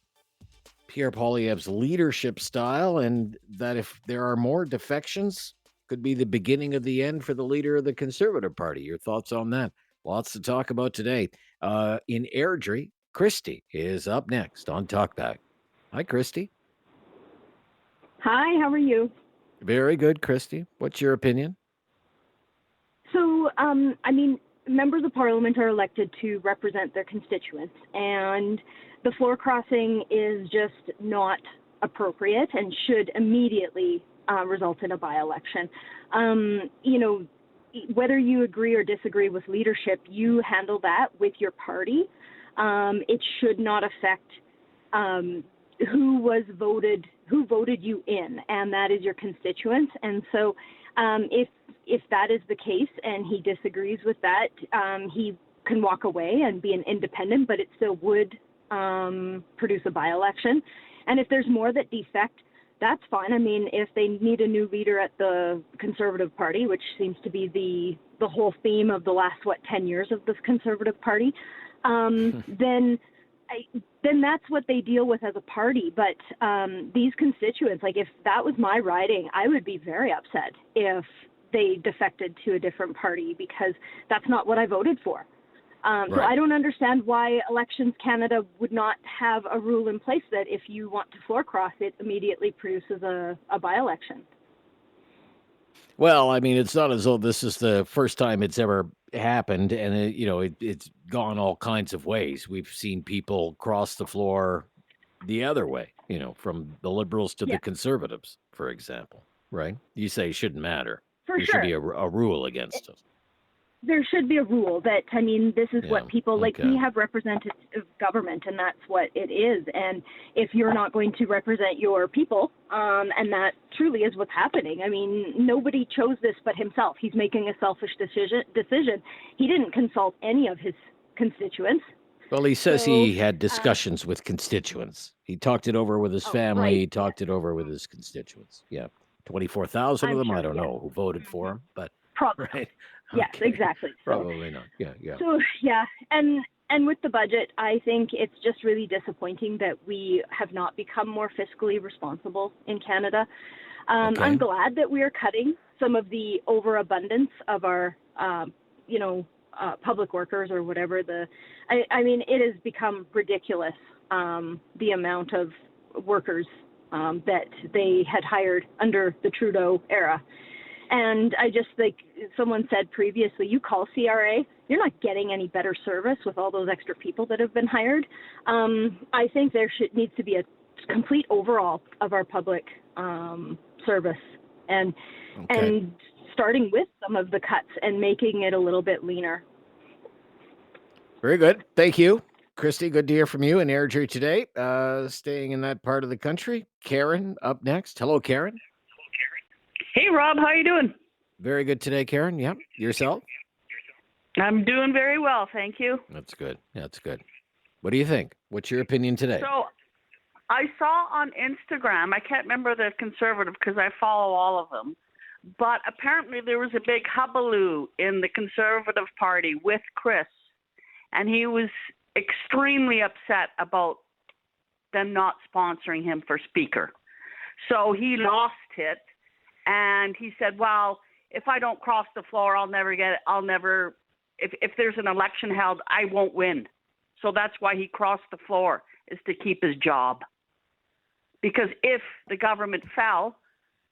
Pierre Poilievre's leadership style, and that if there are more defections, could be the beginning of the end for the leader of the Conservative Party. Your thoughts on that? Lots to talk about today. In Airdrie, Christy is up next on Talkback. Hi, Christy. Hi, how are you? Very good, Christy. What's your opinion? So, members of Parliament are elected to represent their constituents, and the floor crossing is just not appropriate and should immediately result in a by-election. Whether you agree or disagree with leadership, you handle that with your party. It should not affect who voted you in, and that is your constituents. And so if that is the case and he disagrees with that, he can walk away and be an independent, but it still would produce a by-election. And if there's more that defect, that's fine. I mean, if they need a new leader at the Conservative Party, which seems to be the whole theme of the last, 10 years of this Conservative Party, then that's what they deal with as a party. But these constituents, like if that was my riding, I would be very upset if they defected to a different party, because that's not what I voted for. So I don't understand why Elections Canada would not have a rule in place that if you want to floor cross, it immediately produces a by-election. Well, I mean, it's not as though this is the first time it's ever happened, and it's gone all kinds of ways. We've seen people cross the floor the other way, from the Liberals to the Conservatives, for example, right? You say it shouldn't matter. There should be a rule against it. There should be a rule that, this is what people like. We have representative government, and that's what it is. And if you're not going to represent your people, and that truly is what's happening. I mean, nobody chose this but himself. He's making a selfish decision. He didn't consult any of his constituents. Well, he says he had discussions with constituents. He talked it over with his family. Right. He talked it over with his constituents. Yeah. 24,000 of them. I don't know who voted for him, but probably. Right. Yes, Okay. exactly. Probably not. Yeah. So, and with the budget, I think it's just really disappointing that we have not become more fiscally responsible in Canada. I'm glad that we are cutting some of the overabundance of our, public workers or whatever. It has become ridiculous, the amount of workers that they had hired under the Trudeau era. And I just think someone said previously, you call CRA, you're not getting any better service with all those extra people that have been hired. I think there needs to be a complete overhaul of our public service, and starting with some of the cuts and making it a little bit leaner. Very good. Thank you, Christy. Good to hear from you in Airdrie today. Staying in that part of the country. Karen up next. Hello, Karen. Hey, Rob, how you doing? Very good today, Karen. Yeah. Yourself? I'm doing very well, thank you. That's good. That's good. What do you think? What's your opinion today? So I saw on Instagram, I can't remember the Conservative because I follow all of them, but apparently there was a big hullabaloo in the Conservative Party with Chris, and he was extremely upset about them not sponsoring him for Speaker. So he lost it. And he said, well, if I don't cross the floor, if there's an election held, I won't win. So that's why he crossed the floor, is to keep his job. Because if the government fell,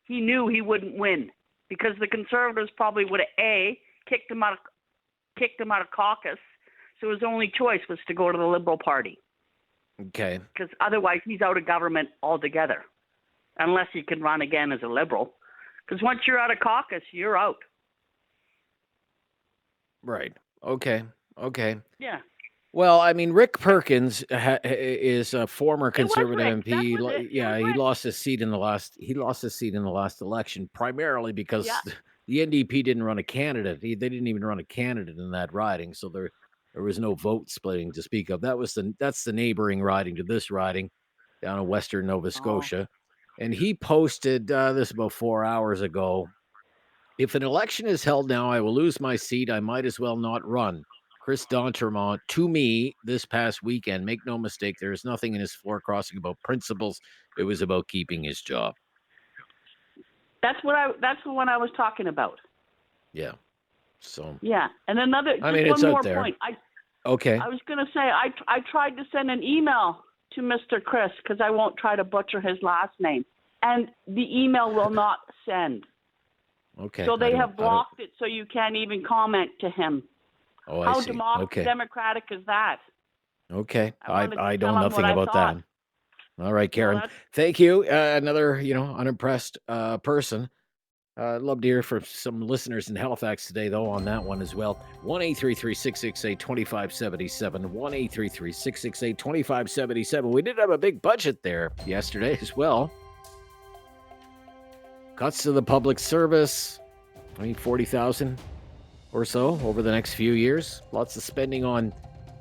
he knew he wouldn't win. Because the Conservatives probably would have, kicked him out of caucus. So his only choice was to go to the Liberal Party. Okay. Because otherwise he's out of government altogether. Unless he can run again as a Liberal. Because once you're out of caucus, you're out. Right. Okay. Yeah. Well, I mean, Rick Perkins is a former Conservative MP. He lost his seat in the last. He lost his seat in the last election, primarily because the NDP didn't run a candidate. They didn't even run a candidate in that riding, so there was no vote splitting to speak of. That's the neighboring riding to this riding, down in Western Nova Scotia, and he posted this about 4 hours ago. If an election is held now, I will lose my seat. I might as well not run. Chris D'Entremont to me this past weekend. Make no mistake, there is nothing in his floor crossing about principles. It was about keeping his job. That's the one I was talking about. Yeah. So. Yeah, and another. It's one out more there. point. Okay. I was going to say I tried to send an email to Mr. Chris because I won't try to butcher his last name, and the email will not send. Okay. So they have blocked it, so you can't even comment to him. Oh, I How see. democratic is that? Okay. I know tell him nothing what I about thought. that. All right, Karen. Thank you. Another, unimpressed person. I'd love to hear from some listeners in Halifax today, though, on that one as well. 1-833-668-2577. 1-833-668-2577. We did have a big budget there yesterday as well. Cuts to the public service, 40,000 or so over the next few years. Lots of spending on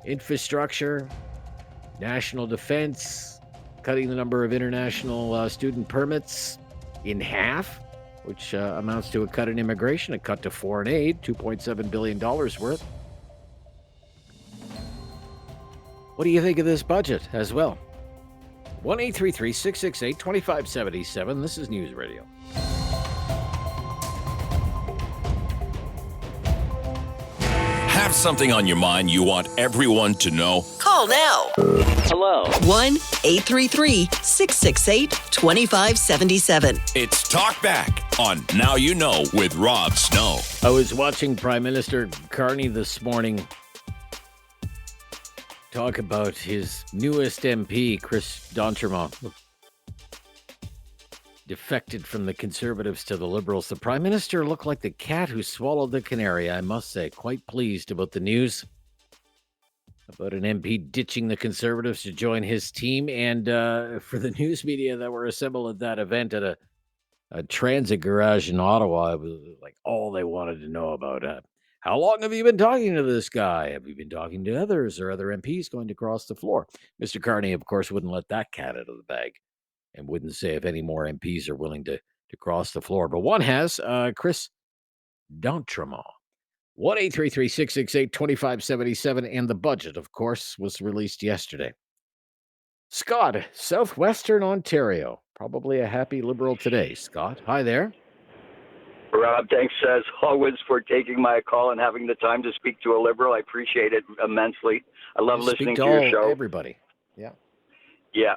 infrastructure, national defense, cutting the number of international student permits in half, which amounts to a cut in immigration, a cut to foreign aid, $2.7 billion worth. What do you think of this budget as well? 1-833-668-2577. This is News Radio. Have something on your mind you want everyone to know? Call now. Hello. 1-833-668-2577. It's Talkback on Now You Know with Rob Snow. I was watching Prime Minister Carney this morning talk about his newest MP, Chris D'Entremont, defected from the Conservatives to the Liberals. The Prime Minister looked like the cat who swallowed the canary, I must say. Quite pleased about the news about an MP ditching the Conservatives to join his team. And for the news media that were assembled at that event at a transit garage in Ottawa, it was like all they wanted to know about it. How long have you been talking to this guy? Have you been talking to others or other MPs going to cross the floor? Mr. Carney, of course, wouldn't let that cat out of the bag and wouldn't say if any more MPs are willing to cross the floor. But one has, Chris D'Entremont. 1-833-668-2577. And the budget, of course, was released yesterday. Scott, Southwestern Ontario. Probably a happy Liberal today. Scott, hi there. Rob, thanks as always for taking my call and having the time to speak to a Liberal. I appreciate it immensely. I love listening to your show. Everybody. Yeah. Yeah.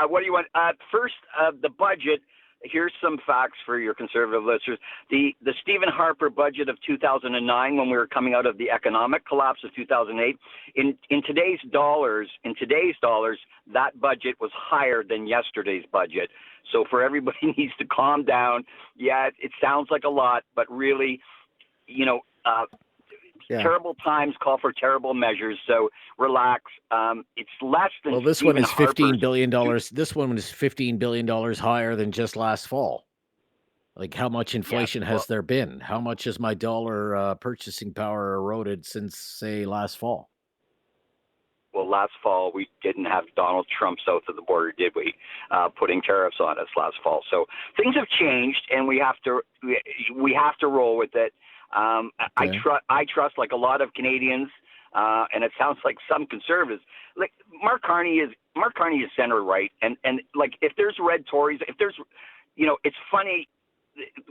What do you want? First, the budget. Here's some facts for your conservative listeners. The Stephen Harper budget of 2009, when we were coming out of the economic collapse of 2008, in today's dollars, that budget was higher than yesterday's budget. So for everybody needs to calm down. Yeah, it sounds like a lot, but really, terrible times call for terrible measures. So relax. It's less than. Well, this one is $15 billion. This one is $15 billion higher than just last fall. Like, how much inflation has there been? How much has my dollar purchasing power eroded since, say, last fall? Well, last fall we didn't have Donald Trump south of the border, did we? Putting tariffs on us last fall. So things have changed, and we have to roll with it. I trust, like a lot of Canadians, and it sounds like some conservatives. Like Mark Carney is center right, and like if there's red Tories, if there's, it's funny.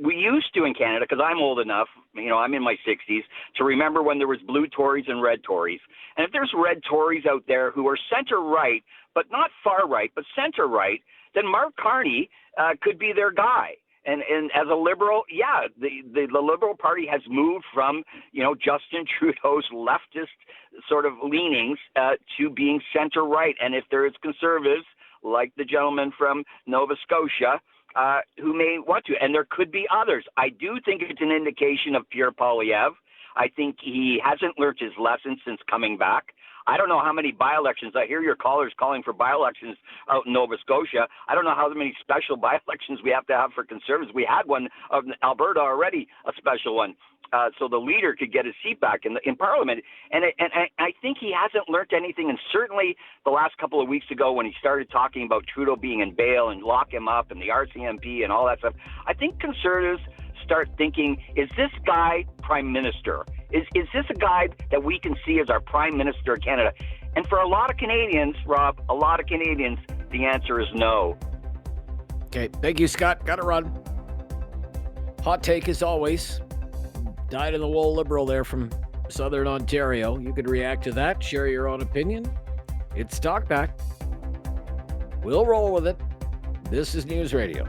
we used to in Canada, because I'm old enough, I'm in my 60s, to remember when there was blue Tories and red Tories. And if there's red Tories out there who are center-right, but not far-right, but center-right, then Mark Carney could be their guy. And as a liberal, the Liberal Party has moved from, Justin Trudeau's leftist sort of leanings to being center-right. And if there is conservatives, like the gentleman from Nova Scotia, who may want to, and there could be others. I do think it's an indication of Pierre Poilievre. I think he hasn't learned his lesson since coming back. I don't know how many by-elections. I hear your callers calling for by-elections out in Nova Scotia. I don't know how many special by-elections we have to have for Conservatives. We had one of Alberta already, a special one, so the leader could get his seat back in Parliament. And I think he hasn't learned anything. And certainly the last couple of weeks ago when he started talking about Trudeau being in bail and lock him up and the RCMP and all that stuff, I think Conservatives start thinking, is this guy Prime Minister? Is this a guy that we can see as our Prime Minister of Canada? And for a lot of Canadians, Rob, the answer is no. Okay, thank you, Scott. Got to run. Hot take as always. Dyed-in-the-wool Liberal there from Southern Ontario. You could react to that, share your own opinion. It's Talkback. We'll roll with it. This is News Radio.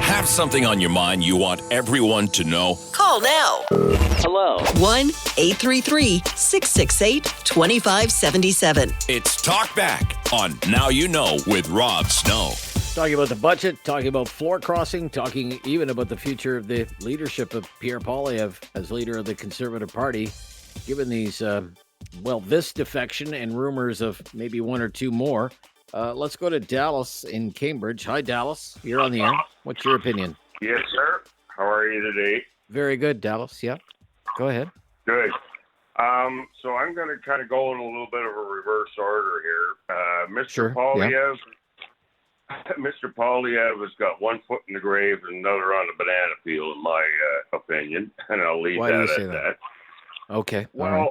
Have something on your mind you want everyone to know? Call now. Hello. 1-833-668-2577. It's Talkback on Now You Know with Rob Snow. Talking about the budget, talking about floor crossing, talking even about the future of the leadership of Pierre Poilievre as leader of the Conservative Party, given these, this defection and rumors of maybe one or two more. Let's go to Dallas in Cambridge. Hi, Dallas. You're on the air. What's your opinion? Yes, sir. How are you today? Very good, Dallas. Yeah. Go ahead. Good. So I'm going to kind of go in a little bit of a reverse order here. Mr. Poilievre, Mr. Poilievre has got one foot in the grave and another on the banana peel, in my opinion, and I'll leave Why do you that say at that? Okay. Well,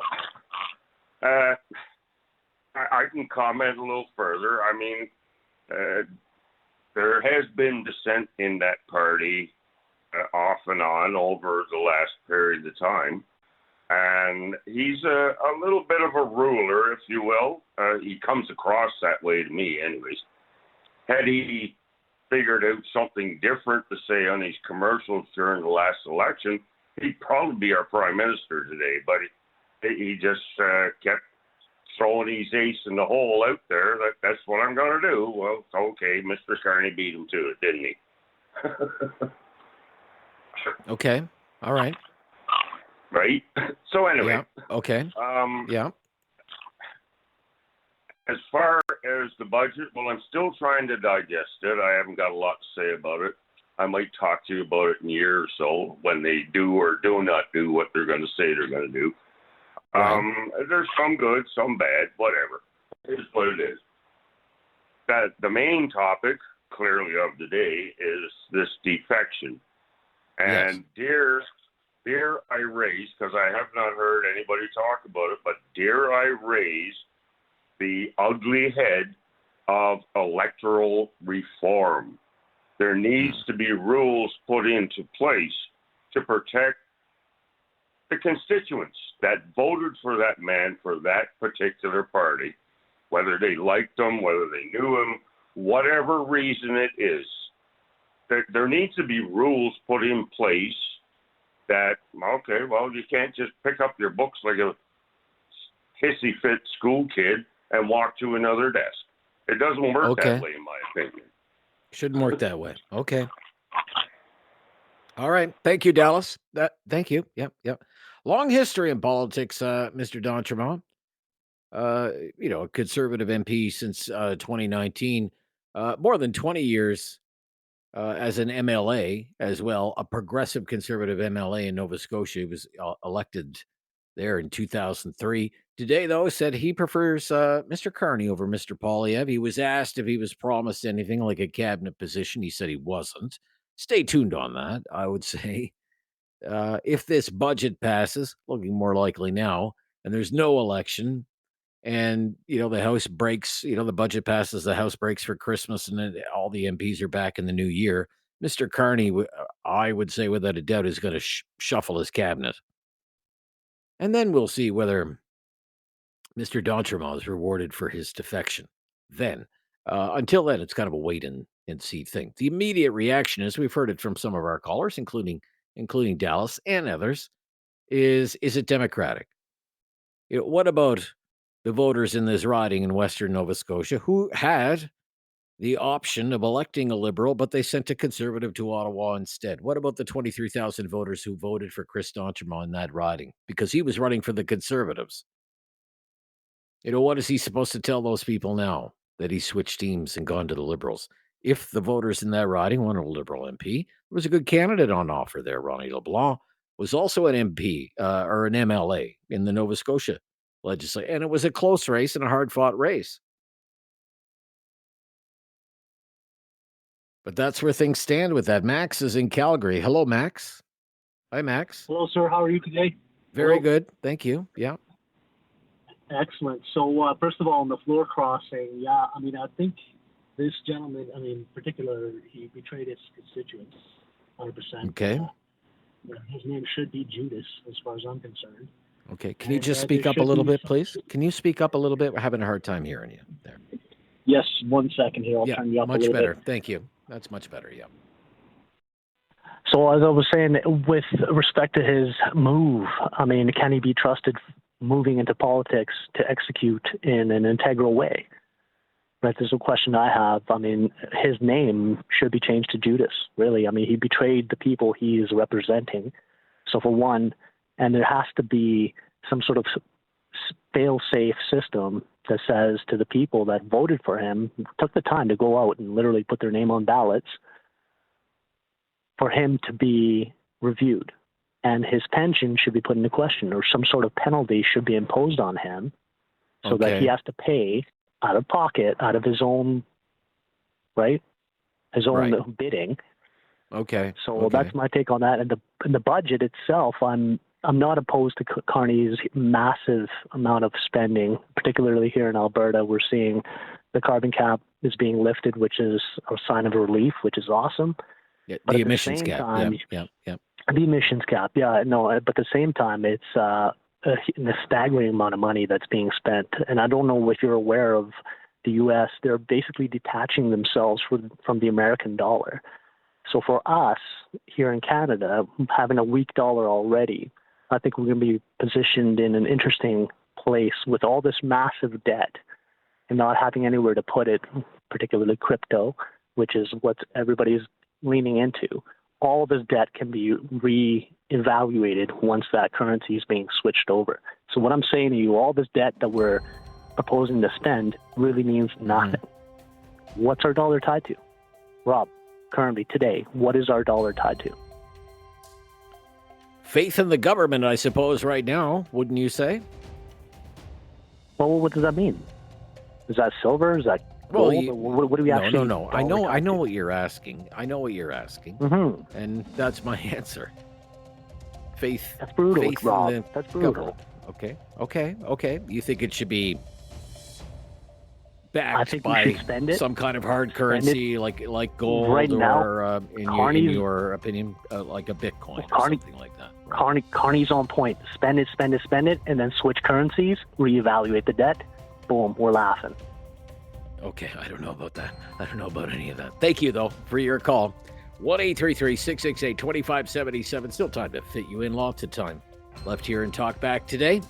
I can comment a little further. I mean, there has been dissent in that party off and on over the last period of time. And he's a little bit of a ruler, if you will. He comes across that way to me anyways. Had he figured out something different to say on his commercials during the last election, he'd probably be our prime minister today. But he just kept throwing his ace in the hole out there. That's what I'm going to do. Well, okay, Mr. Carney beat him to it, didn't he? Okay. All right. Right? So anyway. Yeah. Okay. Yeah. As far as the budget, well, I'm still trying to digest it. I haven't got a lot to say about it. I might talk to you about it in a year or so when they do or do not do what they're going to say they're going to do. There's some good, some bad, whatever. It is what it is. That the main topic, clearly, of the day is this defection. And dare I raise, because I have not heard anybody talk about it, but dare I raise the ugly head of electoral reform. There needs to be rules put into place to protect the constituents that voted for that man for that particular party, whether they liked him, whether they knew him, whatever reason it is. There needs to be rules put in place that, okay, well, you can't just pick up your books like a hissy fit school kid and walk to another desk. It doesn't work that way, in my opinion. Shouldn't work that way. Okay. All right. Thank you, Dallas. Thank you. Yep. Long history in politics, Mr. D'Entremont. A conservative MP since 2019. More than 20 years as an MLA as well, a progressive conservative MLA in Nova Scotia. He was elected there in 2003. Today, though, said he prefers Mr. Carney over Mr. Poilievre. He was asked if he was promised anything like a cabinet position. He said he wasn't. Stay tuned on that, I would say. If this budget passes, looking more likely now, and there's no election, and, the House breaks, the budget passes, the House breaks for Christmas, and then all the MPs are back in the new year, Mr. Carney, I would say without a doubt, is going to shuffle his cabinet. And then we'll see whether Mr. D'Entremont is rewarded for his defection. Then, until then, it's kind of a wait and see thing. The immediate reaction is, we've heard it from some of our callers, including Dallas and others, is it democratic? What about the voters in this riding in Western Nova Scotia who had the option of electing a Liberal, but they sent a Conservative to Ottawa instead? What about the 23,000 voters who voted for Chris D'Entremont in that riding because he was running for the Conservatives? What is he supposed to tell those people now that he switched teams and gone to the Liberals? If the voters in that riding want a Liberal MP, there was a good candidate on offer there. Ronnie LeBlanc was also an MP or an MLA in the Nova Scotia legislature, and it was a close race and a hard-fought race. But that's where things stand with that. Max is in Calgary. Hello, Max. Hi, Max. Hello, sir. How are you today? Very good. Thank you. Yeah. Excellent. So, first of all, on the floor crossing, I think this gentleman, in particular, he betrayed his constituents 100%. Okay. His name should be Judas, as far as I'm concerned. Okay. Can you just speak up a little bit, please? Can you speak up a little bit? We're having a hard time hearing you there. Yes, 1 second here. I'll turn you up a little bit. Much better. Thank you. That's much better, yeah. So as I was saying, with respect to his move, can he be trusted moving into politics to execute in an integral way? Right, there's a question I have. His name should be changed to Judas, really. He betrayed the people he is representing. So for one, and there has to be some sort of fail-safe system that says to the people that voted for him, took the time to go out and literally put their name on ballots, for him to be reviewed. And his pension should be put into question, or some sort of penalty should be imposed on him so that he has to pay out of pocket, out of his own, his own bidding. Okay. So that's my take on that. And the budget itself, I'm not opposed to Carney's massive amount of spending, particularly here in Alberta. We're seeing the carbon cap is being lifted, which is a sign of relief, which is awesome. Yeah, but the emissions cap. Yeah. The emissions cap. Yeah, no, but at the same time, it's a staggering amount of money that's being spent. And I don't know if you're aware of the U.S., they're basically detaching themselves from the American dollar. So for us here in Canada, having a weak dollar already, I think we're going to be positioned in an interesting place with all this massive debt and not having anywhere to put it, particularly crypto, which is what everybody's leaning into. All this debt can be re-evaluated once that currency is being switched over. So what I'm saying to you, all this debt that we're proposing to spend really means nothing. What's our dollar tied to? Rob, currently, today, what is our dollar tied to? Faith in the government, I suppose, right now, wouldn't you say? Well, what does that mean? Is that silver? Is that gold? What do we actually... No. I know what you're asking. Mm-hmm. And that's my answer. Faith. That's brutal, faith Rob. In the that's brutal. Government. Okay. You think it should be backed by some kind of hard currency like gold, right now, or in your opinion, like a Bitcoin or something like that? Right? Carney's on point. Spend it, and then switch currencies, reevaluate the debt. Boom, we're laughing. Okay, I don't know about that. I don't know about any of that. Thank you, though, for your call. 1-833-668-2577. Still time to fit you in. Lots of time left here in Talkback today.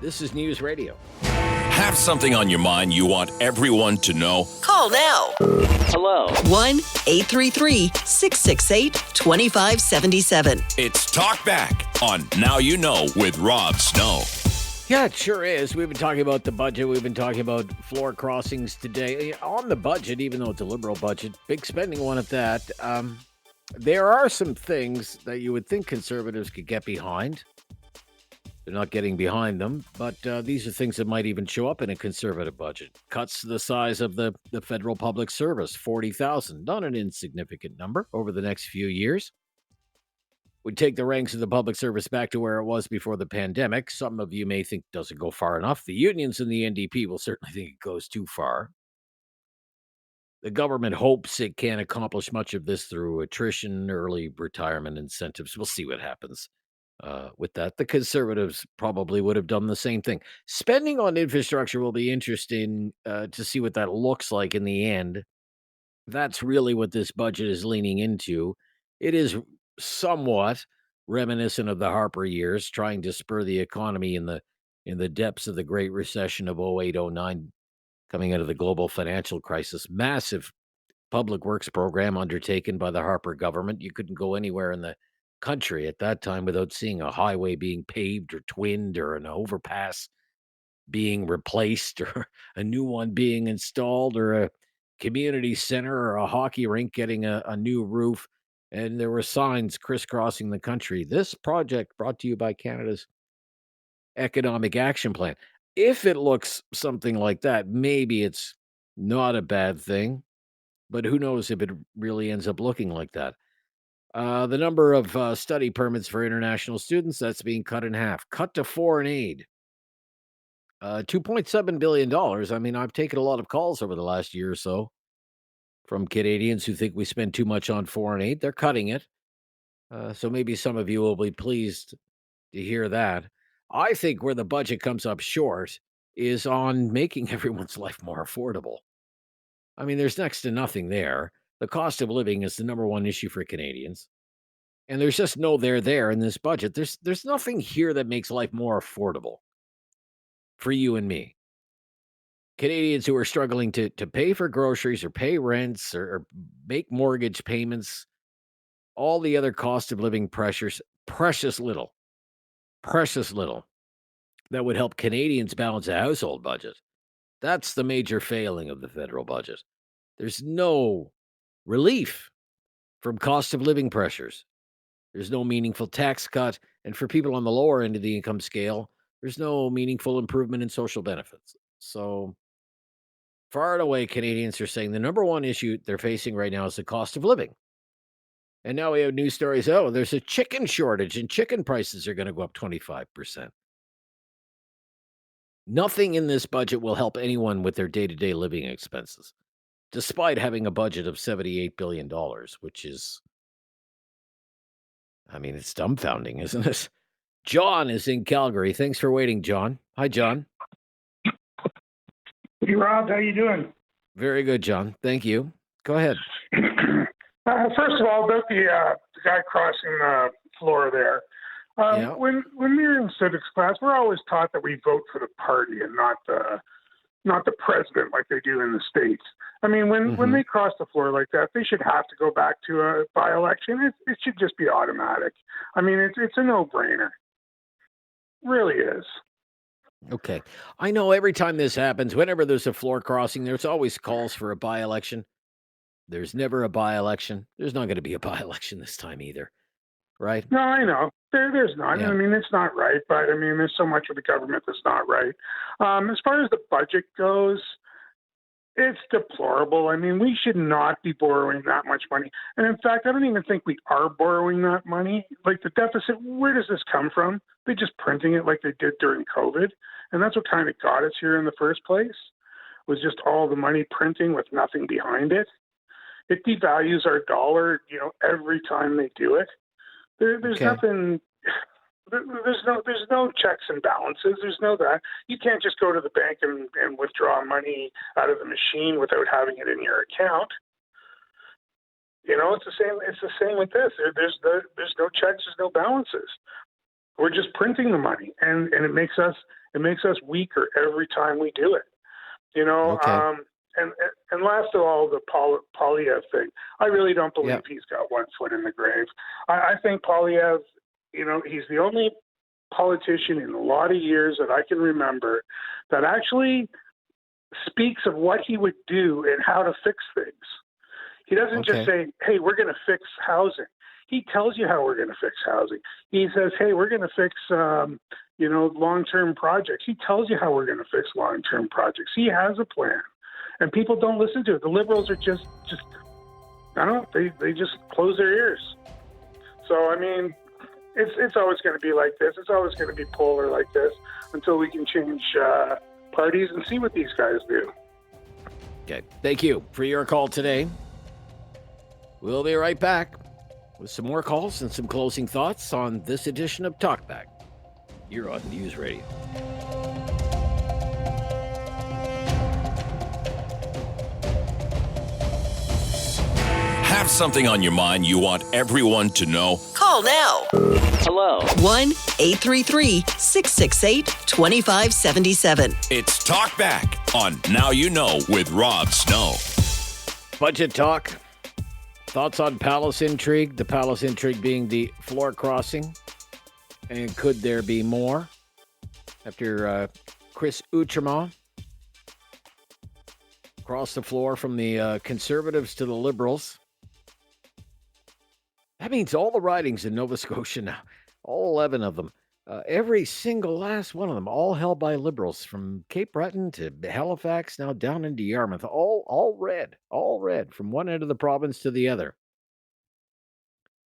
This is News Radio. Have something on your mind you want everyone to know? Call now. Hello. 1-833-668-2577. It's Talkback on Now You Know with Rob Snow. Yeah, it sure is. We've been talking about the budget. We've been talking about floor crossings today. On the budget, even though it's a Liberal budget, big spending one at that, there are some things that you would think Conservatives could get behind. They're not getting behind them, but these are things that might even show up in a Conservative budget. Cuts to the size of the federal public service, 40,000. Not an insignificant number over the next few years. would take the ranks of the public service back to where it was before the pandemic. Some of you may think it doesn't go far enough. The unions and the NDP will certainly think it goes too far. The government hopes it can't accomplish much of this through attrition, early retirement incentives. We'll see what happens with that. The Conservatives probably would have done the same thing. Spending on infrastructure will be interesting to see what that looks like in the end. That's really what this budget is leaning into. It is somewhat reminiscent of the Harper years, trying to spur the economy in the depths of the Great Recession of 08-09, coming out of the global financial crisis. Massive public works program undertaken by the Harper government. You couldn't go anywhere in the country at that time without seeing a highway being paved or twinned or an overpass being replaced or a new one being installed or a community center or a hockey rink getting a new roof. And there were signs crisscrossing the country. This project brought to you by Canada's Economic Action Plan. If it looks something like that, maybe it's not a bad thing, but who knows if it really ends up looking like that. The number of study permits for international students, that's being cut in half. Cut to foreign aid. $2.7 billion. I mean, I've taken a lot of calls over the last year or so from Canadians who think we spend too much on foreign aid. They're cutting it. So maybe some of you will be pleased to hear that. I think where the budget comes up short is on making everyone's life more affordable. I mean, there's next to nothing there. The cost of living is the number one issue for Canadians. And there's just no there in this budget. There's nothing here that makes life more affordable for you and me. Canadians who are struggling to pay for groceries or pay rents or make mortgage payments, all the other cost of living pressures, precious little that would help Canadians balance a household budget. That's the major failing of the federal budget. There's no relief from cost of living pressures. There's no meaningful tax cut. And for people on the lower end of the income scale, there's no meaningful improvement in social benefits. So far and away, Canadians are saying the number one issue they're facing right now is the cost of living. And now we have news stories. Oh, there's a chicken shortage and chicken prices are going to go up 25%. Nothing in this budget will help anyone with their day-to-day living expenses, despite having a budget of $78 billion, which is, I mean, it's dumbfounding, isn't it? John is in Calgary. Thanks for waiting, John. Hi, John. Hey, Rob. How you doing? Very good, John. Thank you. Go ahead. First of all, about the guy crossing the floor there. When we were in civics class, we're always taught that we vote for the party and not the president like they do in the States. I mean, when they cross the floor like that, they should have to go back to a by-election. It should just be automatic. I mean, it's a no-brainer. Really is. Okay. I know every time this happens, whenever there's a floor crossing, there's always calls for a by-election. There's never a by-election. There's not going to be a by-election this time either, right? No, I know. There's not. Yeah. I mean, it's not right, but I mean, there's so much of the government that's not right. As far as the budget goes, it's deplorable. I mean, we should not be borrowing that much money. And in fact, I don't even think we are borrowing that money. Like the deficit, where does this come from? They're just printing it like they did during COVID. And that's what kind of got us here in the first place, was just all the money printing with nothing behind it. It devalues our dollar, every time they do it. There's nothing. There's no checks and balances. There's no that. You can't just go to the bank and withdraw money out of the machine without having it in your account. It's the same. It's the same with this. There's no checks. There's no balances. We're just printing the money, and it makes us weaker every time we do it. Okay. And last of all, the Poilievre thing. I really don't believe he's got one foot in the grave. I think Poilievre, he's the only politician in a lot of years that I can remember that actually speaks of what he would do and how to fix things. He doesn't just say, hey, we're going to fix housing. He tells you how we're going to fix housing. He says, hey, we're going to fix, long-term projects. He tells you how we're going to fix long-term projects. He has a plan. And people don't listen to it. The Liberals are just I don't know, they just close their ears. So, I mean, it's always going to be like this. It's always going to be polar like this until we can change parties and see what these guys do. Okay. Thank you for your call today. We'll be right back with some more calls and some closing thoughts on this edition of Talkback. You're on News Radio. Have something on your mind you want everyone to know? Call now. Hello. 1-833-668-2577. It's Talkback on Now You Know with Rob Snow. Budget talk. Thoughts on Palace intrigue? The Palace intrigue being the floor crossing. And could there be more? After Chris Outremont crossed the floor from the Conservatives to the Liberals. That means all the ridings in Nova Scotia now, all 11 of them, every single last one of them, all held by Liberals, from Cape Breton to Halifax, now down into Yarmouth, all red, from one end of the province to the other.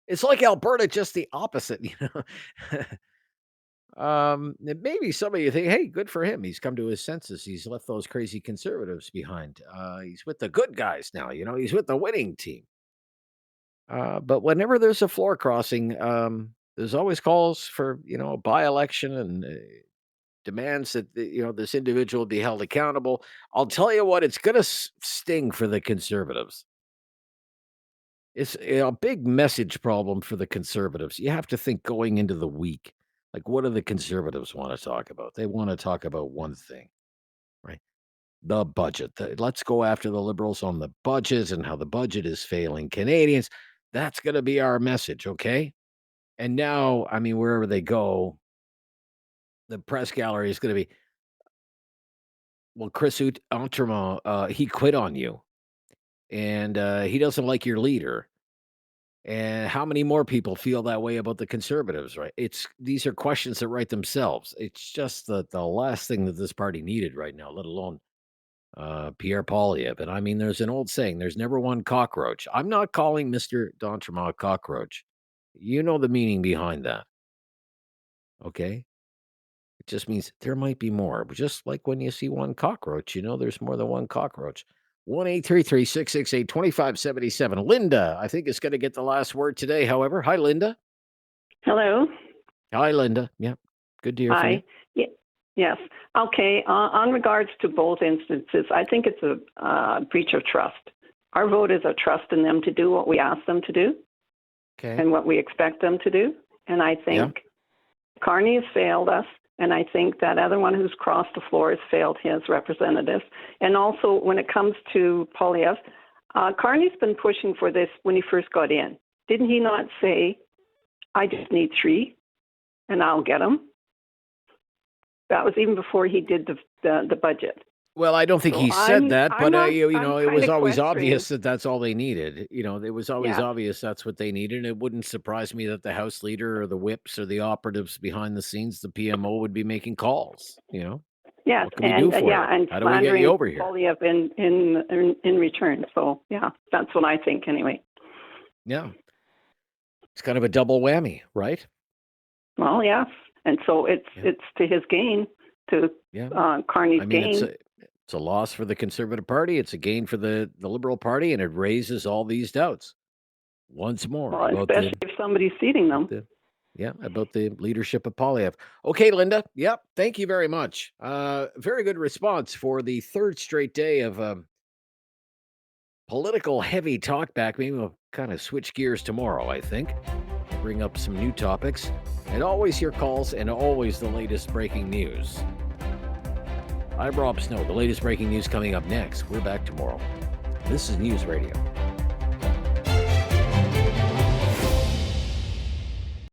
It's like Alberta, just the opposite, Maybe some of you think, hey, good for him. He's come to his senses. He's left those crazy Conservatives behind. He's with the good guys now, he's with the winning team. But whenever there's a floor crossing, there's always calls for, a by-election and demands that, this individual be held accountable. I'll tell you what, it's going to sting for the Conservatives. It's a big message problem for the Conservatives. You have to think going into the week, like, what do the Conservatives want to talk about? They want to talk about one thing, right? The budget. Let's go after the Liberals on the budget and how the budget is failing Canadians. That's going to be our message, okay? And now, wherever they go, the press gallery is going to be, well, Chris Outremont, he quit on you. And he doesn't like your leader. And how many more people feel that way about the Conservatives, right? These are questions that write themselves. It's just the last thing that this party needed right now, let alone Pierre Poilievre. And there's an old saying, there's never one cockroach. I'm not calling Mr. D'Entremont a cockroach. You know the meaning behind that. Okay? It just means there might be more. Just like when you see one cockroach, there's more than one cockroach. 1-833-668-2577. Linda, I think, is going to get the last word today, however. Hi, Linda. Hello. Hi, Linda. Yeah, good to hear from you. Yes. Okay. On regards to both instances, I think it's a breach of trust. Our vote is a trust in them to do what we ask them to do and what we expect them to do. And I think Carney has failed us. And I think that other one who's crossed the floor has failed his representatives. And also, when it comes to Poilievre, Carney's been pushing for this when he first got in. Didn't he not say, I just need 3 and I'll get them? That was even before he did the budget. Well, I don't think he said that, but it was always obvious that that's all they needed. It was always obvious that's what they needed. And it wouldn't surprise me that the House Leader or the whips or the operatives behind the scenes, the PMO, would be making calls. Yes, what can we do for you? And how do we get you over here? Poilievre in return. So that's what I think anyway. Yeah, it's kind of a double whammy, right? Well, yes, and so it's to his gain, to Carney's gain. It's a loss for the Conservative Party. It's a gain for the Liberal Party, and it raises all these doubts once more. Well, especially if somebody's seating them. About the leadership of Poilievre. Okay, Linda. Yep. Thank you very much. Very good response for the third straight day of political heavy talkback. Maybe we'll kind of switch gears tomorrow, I think. Bring up some new topics. And always your calls and always the latest breaking news. I'm Rob Snow. The latest breaking news coming up next. We're back tomorrow. This is News Radio.